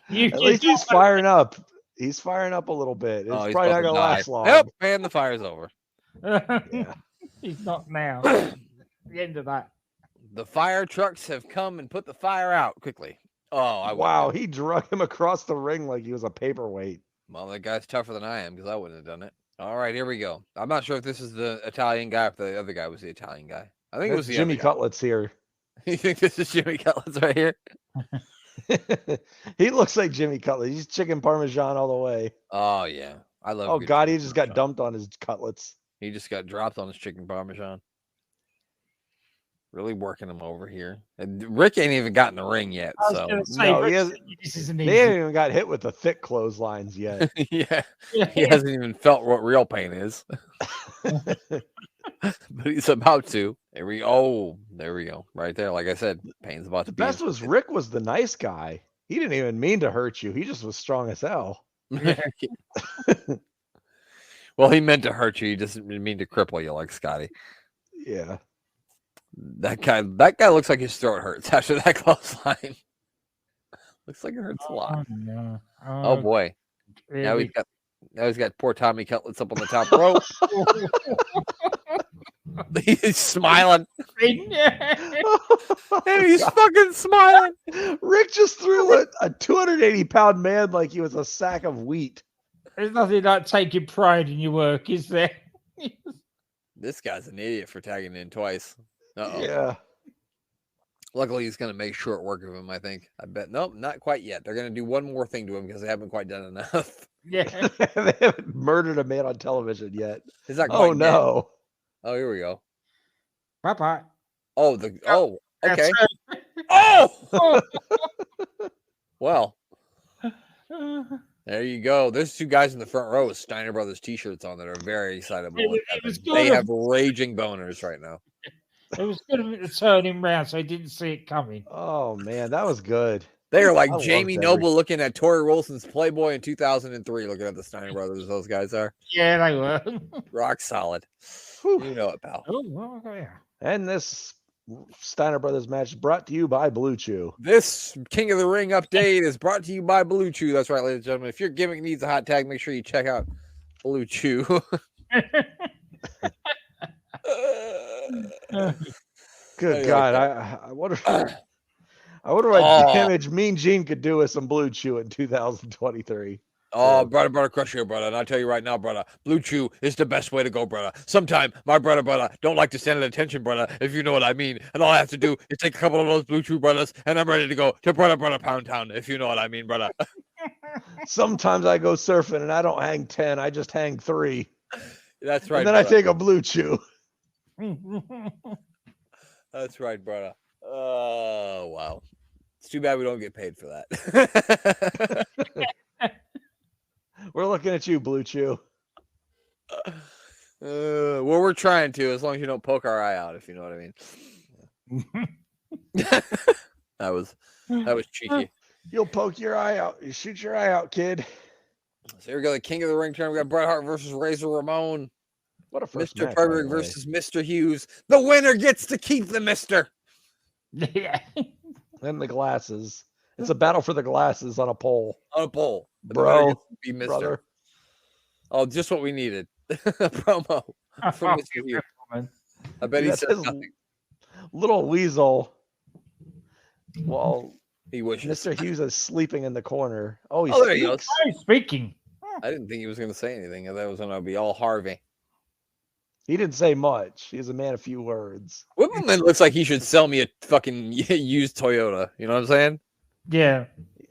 At least he's firing up. He's firing up a little bit. It's probably not going to last long. Yep, and the fire's over. Yeah. He's not now. The end of that. The fire trucks have come and put the fire out quickly. Oh, wow, he drug him across the ring like he was a paperweight. Well, that guy's tougher than I am because I wouldn't have done it. All right, here we go. I'm not sure if this is the Italian guy or if the other guy was the Italian guy. I think it was the Jimmy Cutlets here. You think this is Jimmy Cutlets right here? He looks like Jimmy Cutlets. He's chicken parmesan all the way. Oh, yeah. I love. Oh, God, he just got dumped on his cutlets. He just got dropped on his chicken parmesan. Really working him over here. And Rick ain't even gotten the ring yet. I was So going to say, No, he Rick, hasn't- this isn't They easy. haven't even got hit with the thick clotheslines yet. yeah, he hasn't even felt what real pain is. But he's about to. There we go. There we go. Right there. Like I said, pain's about The to be. best was Rick was the nice guy. He didn't even mean to hurt you. He just was strong as hell. Well, he meant to hurt you. He just didn't mean to cripple you like Scotty. Yeah. That guy looks like his throat hurts after that clothesline. Looks like it hurts a lot. No. Oh boy. Now Really? he's got poor Tommy Cutlets up on the top rope. He's smiling. And he's fucking smiling. Rick just threw a 280-pound man like he was a sack of wheat. There's nothing like taking pride in your work, is there? This guy's an idiot for tagging in twice. Uh-oh. Yeah. Luckily, he's going to make short work of him, I think. I bet. Nope, not quite yet. They're going to do one more thing to him because they haven't quite done enough. Yeah. They haven't murdered a man on television yet. Is that Oh, no. Oh, here we go. Bye-bye. Oh, okay. That's Oh! it. Well, there you go. There's two guys in the front row with Steiner Brothers t-shirts on that are very excitable. It was They good. have raging boners right now. It was good of him to turn him round so he didn't see it coming. Oh, man. That was good. They are I like loved Jamie every- Noble looking at Tori Wilson's Playboy in 2003, looking at the Steiner Brothers. Those guys are Yeah, they were. rock solid. Whew. You know it, pal. Oh, well, yeah. And this Steiner Brothers match brought to you by Blue Chew. This King of the Ring update is brought to you by Blue Chew. That's right, ladies and gentlemen. If your gimmick needs a hot tag, make sure you check out Blue Chew. Good I God. like I wonder what Oh. damage Mean Gene could do with some Blue Chew in 2023. Oh, brother, crush here, brother. And I tell you right now, brother, Blue Chew is the best way to go, brother. Sometime my brother, don't like to stand at attention, brother, if you know what I mean. And all I have to do is take a couple of those Blue Chew brothers, and I'm ready to go to brother Pound Town, if you know what I mean, brother. Sometimes I go surfing and I don't hang 10, I just hang 3. That's right. And then I brother. take a Blue Chew. That's right, brother. Oh, wow. It's too bad we don't get paid for that. We're looking at you, Blue Chew. Well, we're trying to, as long as you don't poke our eye out, if you know what I mean. That was cheeky. You'll poke your eye out. You shoot your eye out, kid. So here we go, the King of the Ring turn. We got Bret Hart versus Razor Ramon. What a first Mr. match, by the Perfect way. versus Mr. Hughes. The winner gets to keep the Mister. Yeah. And the glasses. It's a battle for the glasses on a pole. On a pole. The Bro, winner gets to be Mr. Brother. Oh, just what we needed. A promo from Mr. Hughes. I bet he That's says his nothing. little weasel. While He wishes. Mr. Hughes is sleeping in the corner. Oh, he's Oh, there he goes. Speaking. I didn't think he was going to say anything. I thought it was going to be all Harvey. He didn't say much. He's a man of few words. Whippleman looks like he should sell me a fucking used Toyota. You know what I'm saying? Yeah.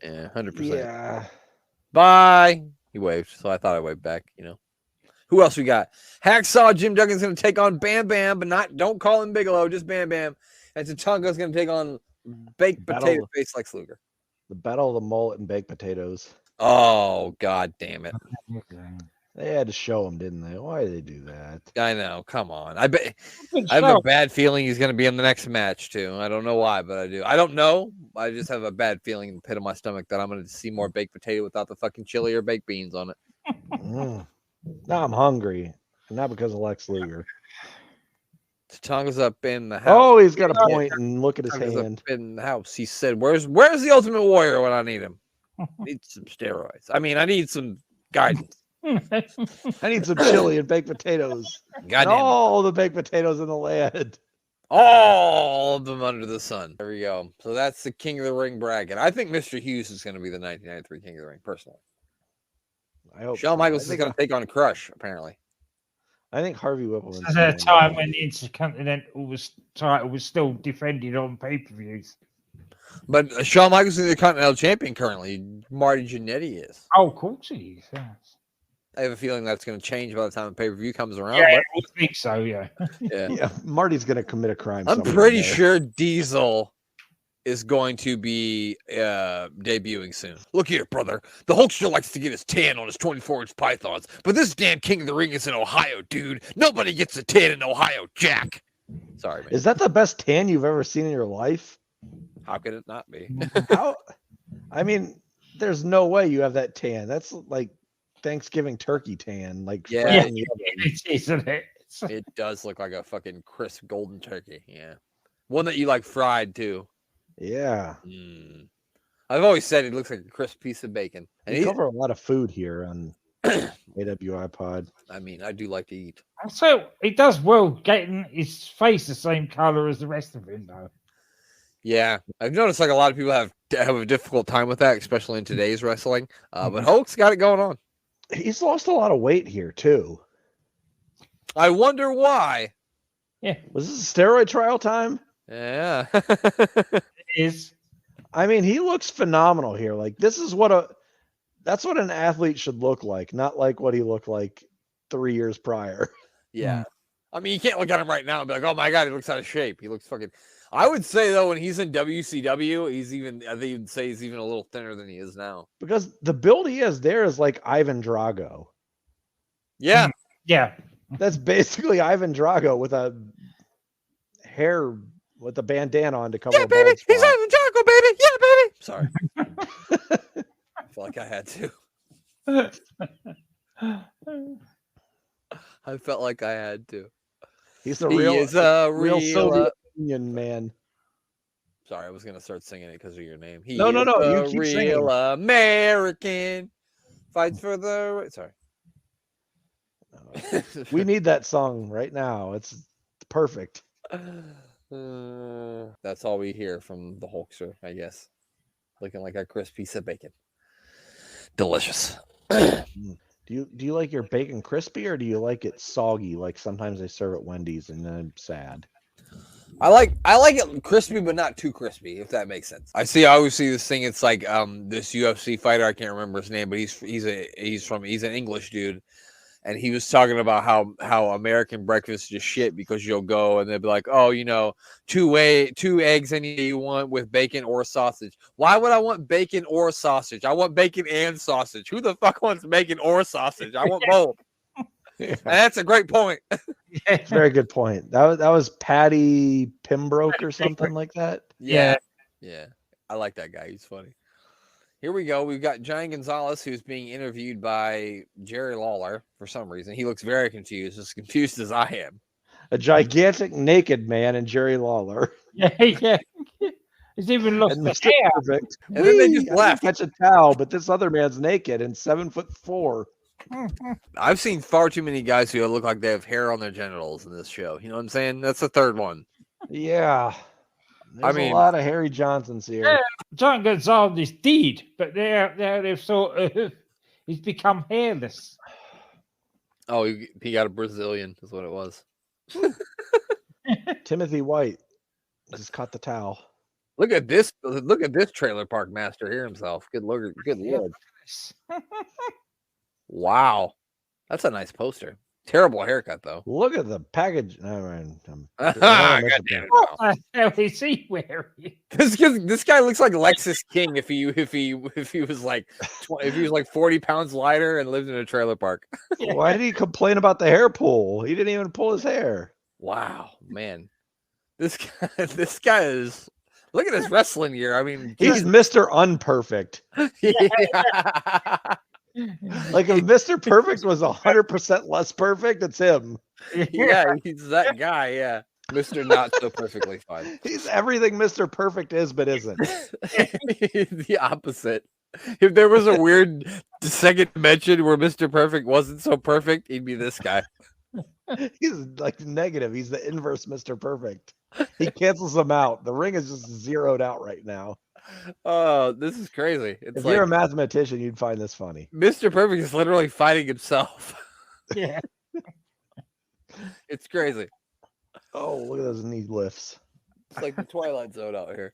Yeah, 100%. Yeah. Bye. He waved, so I thought I waved back, you know. Who else we got? Hacksaw Jim Duggan's going to take on Bam Bam, but don't call him Bigelow, just Bam Bam. And Tatanka's going to take on Baked Potato Face Lex Luger. The Battle of the Mullet and Baked Potatoes. Oh, god damn it. They had to show him, didn't they? Why did they do that? I know. Come on. I have a bad feeling he's going to be in the next match, too. I don't know why, but I do. I don't know. I just have a bad feeling in the pit of my stomach that I'm going to see more baked potato without the fucking chili or baked beans on it. Now I'm hungry. Not because of Lex Luger. Tatanka's up in the house. Oh, he's got a point and look at his Tatanka's hand. up in the house. He said, where's the Ultimate Warrior when I need him? I need some steroids. I mean, I need some guidance. I need some chili and baked potatoes. Goddamn. All the baked potatoes in the land. All of them under the sun. There we go. So that's the King of the Ring bracket. I think Mr. Hughes is going to be the 1993 King of the Ring, personally. I hope Shawn so. Michaels is going to take on Crush, apparently. I think Harvey Whippleman. There's a time when the Intercontinental title was still defended on pay-per-views. But Shawn Michaels is the Continental Champion currently. Marty Jannetty is. Oh, of course he is. Yes. I have a feeling that's going to change by the time the pay-per-view comes around. Yeah, But I think so. Yeah. yeah. Yeah, Marty's gonna commit a crime. I'm somewhere pretty in there. sure Diesel is going to be debuting soon. Look here, brother. The Hulkster likes to get his tan on his 24-inch pythons, but this damn King of the Ring is in Ohio, dude. Nobody gets a tan in Ohio, Jack. Sorry, man. Is that the best tan you've ever seen in your life? How could it not be? How? I mean, there's no way you have that tan. That's like Thanksgiving turkey tan. Like, Yeah. fried in the oven. Isn't it? It does look like a fucking crisp golden turkey. Yeah. One that you like fried, too. Yeah. I've always said it looks like a crisp piece of bacon. And We cover a lot of food here on AWI Pod. I mean, I do like to eat. So he does well getting his face the same color as the rest of him, though. Yeah, I've noticed like a lot of people have a difficult time with that, especially in today's wrestling. But Hulk's got it going on. He's lost a lot of weight here too. I wonder why. Yeah, Was this a steroid trial time? Yeah. it is. I mean, he looks phenomenal here. Like, this is that's what an athlete should look like, not like what he looked like 3 years prior. Yeah. I mean, you can't look at him right now and be like, oh my God, he looks out of shape. He looks fucking. I would say, though, when he's in WCW, I think you'd say he's even a little thinner than he is now. Because the build he has there is like Ivan Drago. Yeah. Yeah. That's basically Ivan Drago with a hair with a bandana on to cover. Yeah, a baby. bald He's spot. Ivan Drago, baby. Yeah, baby. Sorry. I felt like I had to. I felt like I had to. He's the He real, is a real real, Soviet Union man. Sorry, I was gonna start singing it because of your name. He No, is you a keep real singing. American. Fights for the. Sorry. We need that song right now. It's perfect. That's all we hear from the Hulkster, I guess. Looking like a crisp piece of bacon. Delicious. Do you like your bacon crispy or do you like it soggy like sometimes they serve at Wendy's and then I'm sad? I like it crispy, but not too crispy, if that makes sense. I always see this thing. It's like this UFC fighter. I can't remember his name, but he's an English dude, and he was talking about how American breakfast is just shit because you'll go and they'll be like, oh, you know, two eggs any day you want with bacon or sausage. Why would I want bacon or sausage? I want bacon and sausage. Who the fuck wants bacon or sausage? I want both. Yeah. And that's a great point. Very good point. That was Patty Pembroke or something like that. Yeah. I like that guy. He's funny. Here we go. We've got Giant Gonzalez, who's being interviewed by Jerry Lawler for some reason. He looks very confused, as confused as I am. A gigantic naked man and Jerry Lawler. Yeah. He's even lost And the Mr. hair. Perfect. And then they just left. Catch a towel, but this other man's naked and 7'4". I've seen far too many guys who look like they have hair on their genitals in this show. You know what I'm saying? That's the third one. Yeah. There's mean- a lot of Harry Johnsons here. Yeah. John Gonzalez did, but they've sort of he's become hairless. Oh, he got a Brazilian, is what it was. Timothy White just caught the towel. Look at this trailer park master here himself. Good lord. Wow. That's a nice poster. Terrible haircut though. Look at the package. God I damn it. What the hell is he wearing? This guy looks like Lexus King if he was like 40 pounds lighter and lived in a trailer park. Why did he complain about the hair pull? He didn't even pull his hair. Wow, man. This guy is. Look at his wrestling gear. I mean, He's Mr. Unperfect. yeah. Like if Mr. Perfect was 100% less perfect, it's him. Yeah, he's that guy. Yeah, Mr. Not So Perfectly Fine. He's everything Mr. Perfect is, but isn't. The opposite. If there was a weird second dimension where Mr. Perfect wasn't so perfect, he'd be this guy. He's like negative. He's the inverse Mr. Perfect. He cancels them out. The ring is just zeroed out right now. Oh, this is crazy. It's If like you're a mathematician, you'd find this funny. Mr. Perfect is literally fighting himself. Yeah. It's crazy. Oh, look at those knee lifts. It's like the Twilight Zone out here.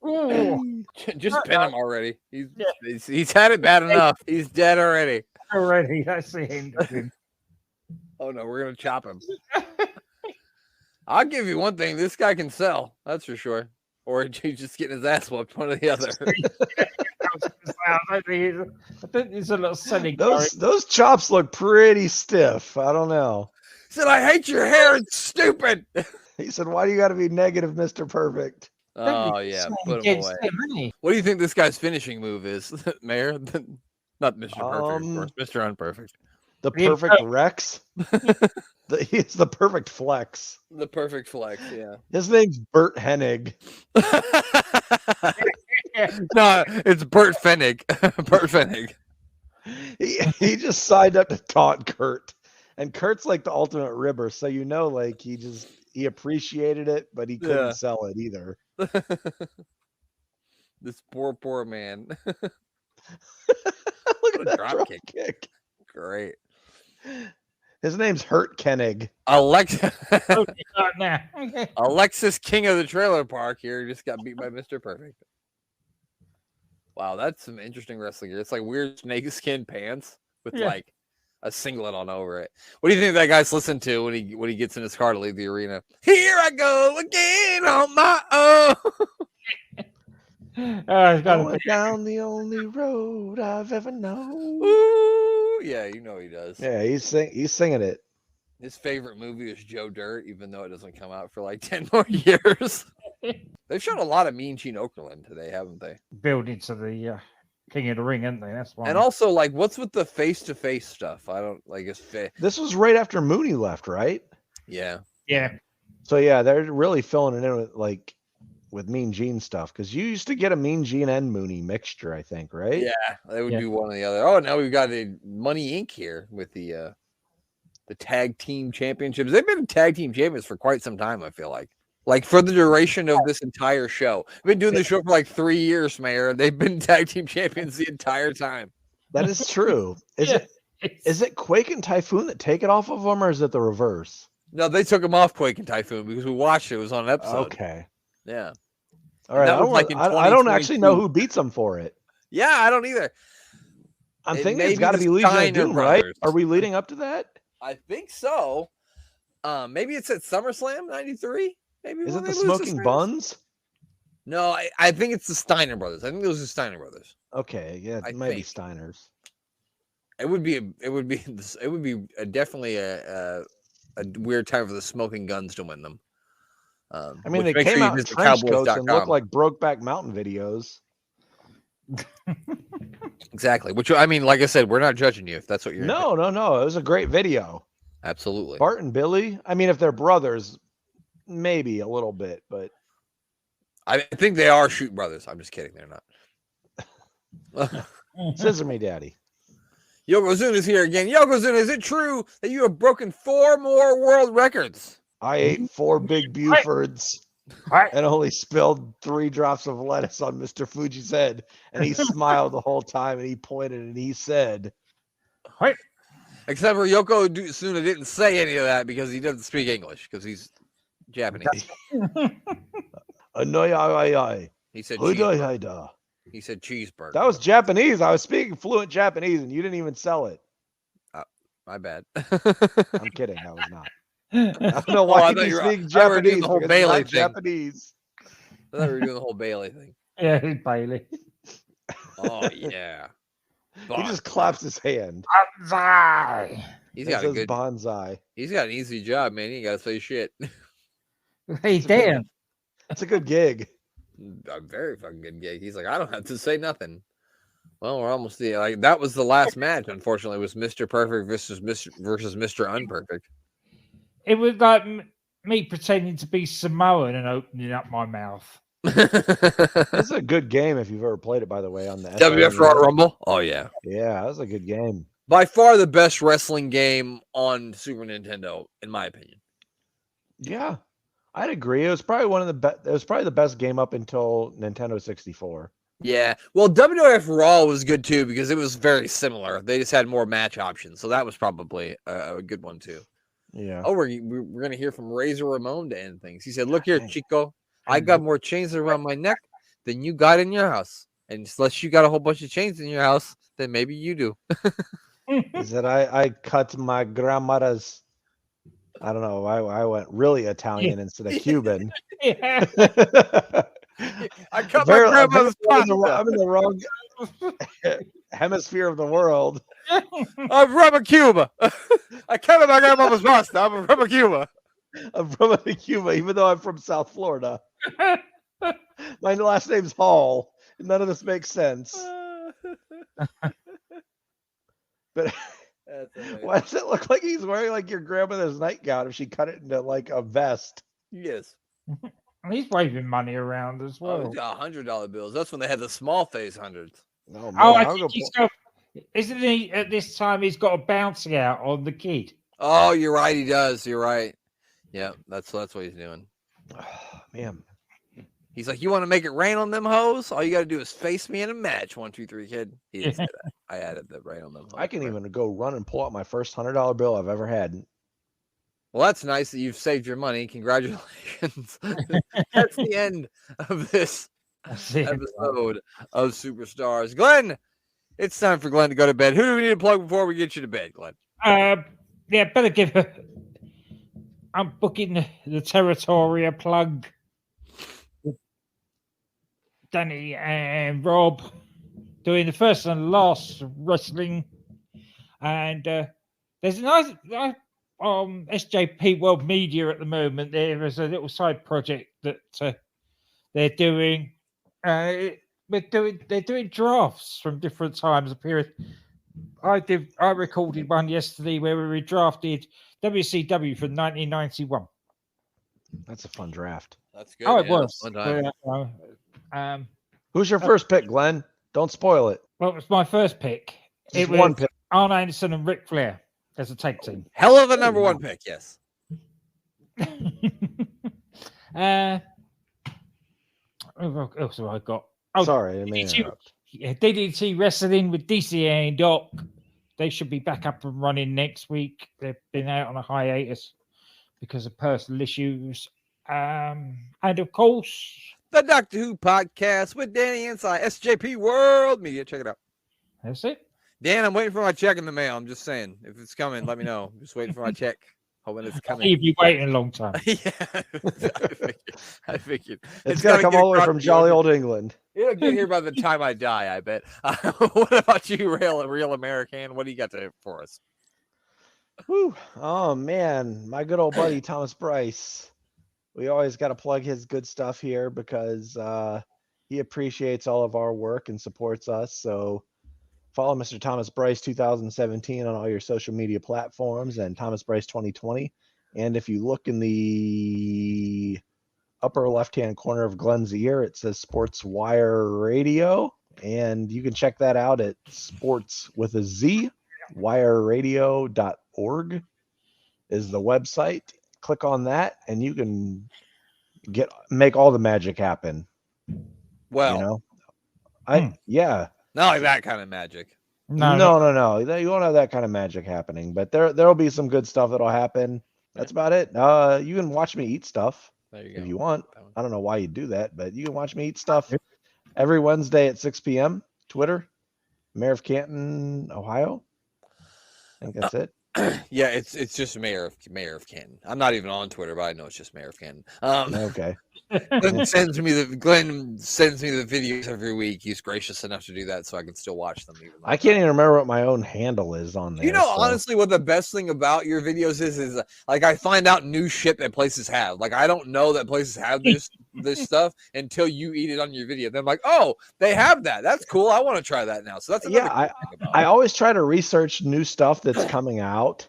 Ooh. Just pin him already. He's had it bad enough. He's dead already. already. That's the end of him. Oh no, we're gonna chop him. I'll give you one thing: this guy can sell. That's for sure. Or he's just getting his ass whooped, one or the other. I think he's a little selling. Those chops look pretty stiff. I don't know. He said, "I hate your hair. It's stupid." He said, "Why do you got to be negative, Mr. Perfect?" Oh yeah, put him away. What do you think this guy's finishing move is, Mayor? Not Mr. Perfect, of course. Mr. Unperfect. The perfect Rex. He's the perfect flex. The perfect flex, yeah. His name's Bert Hennig. No, it's Bert Fennig. Bert Fennig. He just signed up to taunt Kurt. And Kurt's like the ultimate ribber, so you know, like he appreciated it, but he couldn't sell it either. This poor man. Look at that drop kick. Great. His name's Hurt Kennig. Alexis, king of the trailer park here, just got beat by Mr. Perfect. Wow, that's some interesting wrestling here. It's like weird snakeskin pants with like a singlet on over it. What do you think that guy's listening to when he gets in his car to leave the arena? Here I go again on my own. Going down the only road I've ever known. Ooh, yeah, you know he does. Yeah, he's singing it. His favorite movie is Joe Dirt, even though it doesn't come out for like 10 more years. They've shown a lot of Mean Gene Okerlund today, haven't they? Building to the King of the Ring, haven't they? That's why. And also, like, what's with the face-to-face stuff? I don't like it's This was right after Mooney left, right? Yeah. Yeah. So yeah, they're really filling it in with Mean Gene stuff, because you used to get a Mean Gene and Mooney mixture, I think, right? Yeah, they would be one or the other. Oh, now we've got the Money Inc. here with the tag team championships. They've been tag team champions for quite some time, I feel like for the duration of this entire show. I've been doing the show for like 3 years, Mayor. They've been tag team champions the entire time. That is true. Is it Quake and Typhoon that take it off of them, or is it the reverse? No, they took them off Quake and Typhoon because we watched it. It was on an episode. Okay. Yeah. All right. I don't actually know who beats them for it. Yeah, I don't either. I'm thinking it's got to be Legion Doom, right? Are we leading up to that? I think so. Maybe it's at SummerSlam '93. Maybe is it the Smoking Buns? No, I think it's the Steiner Brothers. I think those are Steiner Brothers. Okay, yeah, it might be Steiners. It would be definitely a weird time for the Smoking Guns to win them. I mean, they came out in trench coats and looked like Brokeback Mountain videos. Exactly. Which, I mean, like I said, we're not judging you if that's what you're. No. It was a great video. Absolutely. Bart and Billy. I mean, if they're brothers, maybe a little bit, but I think they are Shoot Brothers. I'm just kidding. They're not. Scissor me, Daddy. Yokozuna is here again. Yokozuna, is it true that you have broken 4 more world records? I ate 4 big Bufords and only spilled 3 drops of lettuce on Mr. Fuji's head. And he smiled the whole time, and he pointed and he said, "Hi." Except for Yokozuna didn't say any of that because he doesn't speak English because he's Japanese. He said cheeseburger. He said cheeseburger. That was Japanese. I was speaking fluent Japanese, and you didn't even sell it. My bad. I'm kidding. I was not. I don't know why you speak Japanese. The whole Bailey thing. Japanese. I thought we were doing the whole Bailey thing. Yeah, Bailey. Oh yeah. He just claps his hand. Bonsai. He's got a good bonsai. He's got an easy job, man. He ain't got to say shit. Hey, damn. That's a good gig. A very fucking good gig. He's like, I don't have to say nothing. Well, we're almost there. Like that was the last match. Unfortunately, was Mr. Perfect versus Mr. Unperfect. It was like me pretending to be Samoan and opening up my mouth. That's a good game if you've ever played it, by the way, on the WWF Royal Rumble. Oh yeah, yeah, that was a good game. By far the best wrestling game on Super Nintendo, in my opinion. Yeah, I'd agree. It was probably one of the best. It was probably the best game up until Nintendo 64. Yeah, well, WWF Raw was good too because it was very similar. They just had more match options, so that was probably a good one too. Yeah. Oh, we're gonna hear from Razor Ramon to end things. He said, "Look here, Chico, I got more chains around my neck than you got in your house, and unless you got a whole bunch of chains in your house, then maybe you do." He said, I cut my grandmother's. I don't know. I went really Italian instead of Cuban. Yeah. I cut my grandmother's Apparently pasta. I'm in the wrong hemisphere of the world. I'm from Cuba. I cut my grandmother's pasta. I'm from Cuba. I'm from Cuba, even though I'm from South Florida. My last name's Hall. None of this makes sense. But why does it look like he's wearing like your grandmother's nightgown if she cut it into like a vest? Yes. He's waving money around as well. Oh, he's got $100 bills. That's when they had the small face hundreds. Oh, man, I think he's got. Isn't he at this time? He's got a bouncing out on the kid. Oh, you're right. He does. You're right. Yeah, that's what he's doing. Oh, man. He's like, you want to make it rain on them hoes? All you got to do is face me in a match. 1, 2, 3, kid. He didn't say that. I added the rain on them hoes. I can even go run and pull out my first $100 bill I've ever had. Well, that's nice that you've saved your money. Congratulations. That's the end of this episode of Superstars. Glenn, it's time for Glenn to go to bed. Who do we need to plug before we get you to bed, Glenn? Yeah, better give her. I'm booking the territory a plug. Danny and Rob doing the first and last wrestling, and there's a nice SJP World Media at the moment. There is a little side project that they're doing. They're doing drafts from different times of period. I recorded one yesterday where we drafted WCW from 1991. That's a fun draft. That's good. Oh, it was. Fun time. Who's your first pick, Glenn? Don't spoil it. Well, it was my first pick. Just It was one pick. Arn Anderson and Ric Flair as a tag team. Hell of a number one pick, yes. What else have I got? Sorry, I mean, DDT Wrestling with DC and Doc. They should be back up and running next week. They've been out on a hiatus because of personal issues. And of course, the Doctor Who podcast with Danny Inside SJP World Media. Check it out. That's it. Dan, I'm waiting for my check in the mail. I'm just saying, if it's coming, let me know. I'm just waiting for my check. Hoping it's coming. You've been waiting a long time. Yeah, I figured. It's going to come all the way from jolly old England. It'll get here by the time I die, I bet. What about you, Real American? What do you got for us? Whew. Oh, man. My good old buddy, Thomas Bryce. We always got to plug his good stuff here because he appreciates all of our work and supports us. So follow Mr. Thomas Bryce 2017 on all your social media platforms and Thomas Bryce 2020. And if you look in the upper left-hand corner of Glenn's ear, it says Sports Wire Radio. And you can check that out at sports with a Z, wireradio.org is the website. Click on that and you can make all the magic happen. Well, you know, yeah. Not like that kind of magic. No. You won't have that kind of magic happening, but there'll be some good stuff that'll happen. That's about it. You can watch me eat stuff if you want. I don't know why you do that, but you can watch me eat stuff every Wednesday at 6 p.m. Twitter, Mayor of Canton, Ohio. I think that's it. Yeah, it's just Mayor of Canton. I'm not even on Twitter, but I know it's just Mayor of Canton. Okay. Glenn sends me the videos every week. He's gracious enough to do that, so I can still watch them. I can't even remember what my own handle is on there. You know, honestly, what the best thing about your videos is like I find out new shit that places have. Like I don't know that places have this stuff until you eat it on your video. Then I'm like, oh, they have that. That's cool. I want to try that now. So that's I always try to research new stuff that's coming out,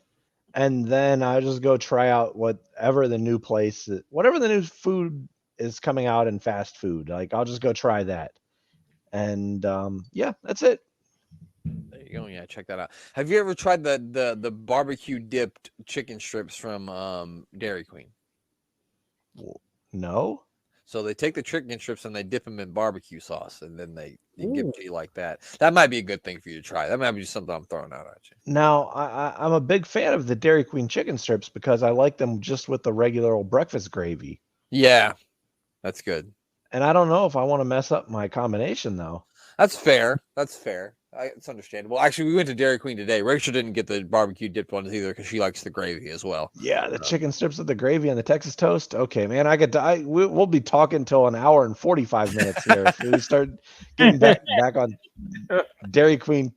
and then I just go try out whatever the new place, whatever the new food is coming out in fast food. Like I'll just go try that, and yeah, that's it. There you go. Yeah, check that out. Have you ever tried the barbecue dipped chicken strips from Dairy Queen? No. So they take the chicken strips and they dip them in barbecue sauce, and then they give it to you like that. That might be a good thing for you to try. That might be just something I'm throwing out at you. Now, I'm a big fan of the Dairy Queen chicken strips because I like them just with the regular old breakfast gravy. Yeah, that's good. And I don't know if I want to mess up my combination, though. That's fair. That's fair. It's understandable. Actually, we went to Dairy Queen today. Rachel didn't get the barbecue dipped ones either because she likes the gravy as well. Yeah, the chicken strips with the gravy and the Texas toast. Okay, man, we'll be talking until an hour and 45 minutes here if we start getting back on Dairy Queen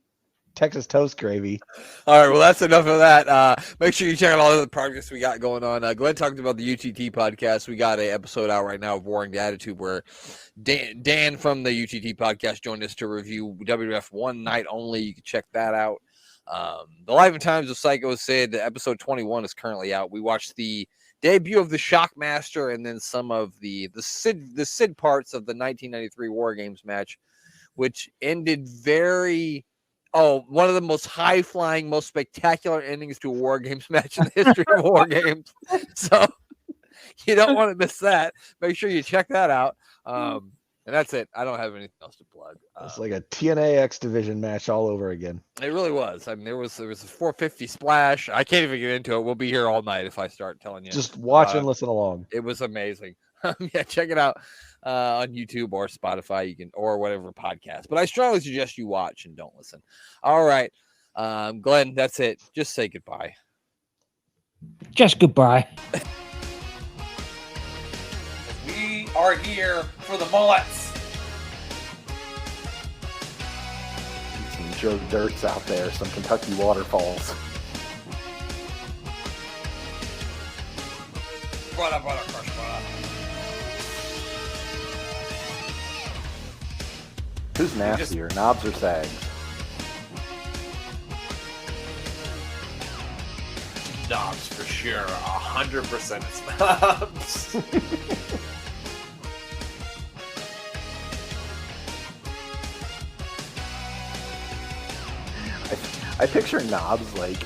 Texas toast gravy. All right, well, that's enough of that. Make sure you check out all the projects we got going on. Glenn talked about the UTT podcast. We got an episode out right now of Warring the Attitude where Dan from the UTT podcast joined us to review WWF One Night Only. You can check that out. The Life and Times of Psycho Sid, episode 21 is currently out. We watched the debut of the Shockmaster and then some of the Sid parts of the 1993 War Games match, which ended one of the most high-flying, most spectacular endings to a War Games match in the history of War Games. So you don't want to miss that. Make sure you check that out. And that's it. I don't have anything else to plug. It's like a TNA X Division match all over again. It really was. I mean, there was a 450 splash. I can't even get into it. We'll be here all night if I start telling you. Just watch and listen along. It was amazing. Yeah, check it out on YouTube or Spotify. You can, or whatever podcast. But I strongly suggest you watch and don't listen. All right, Glenn, that's it. Just say goodbye. Just goodbye. We are here for the mullets. Some Joe Dirts out there, some Kentucky waterfalls. Brother, crush, brother. Who's nastier, Knobs or Sags? Knobs for sure. 100% it's Knobs. I picture Knobs like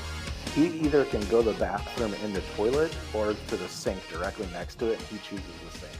he either can go to the bathroom in the toilet or to the sink directly next to it, and he chooses the sink.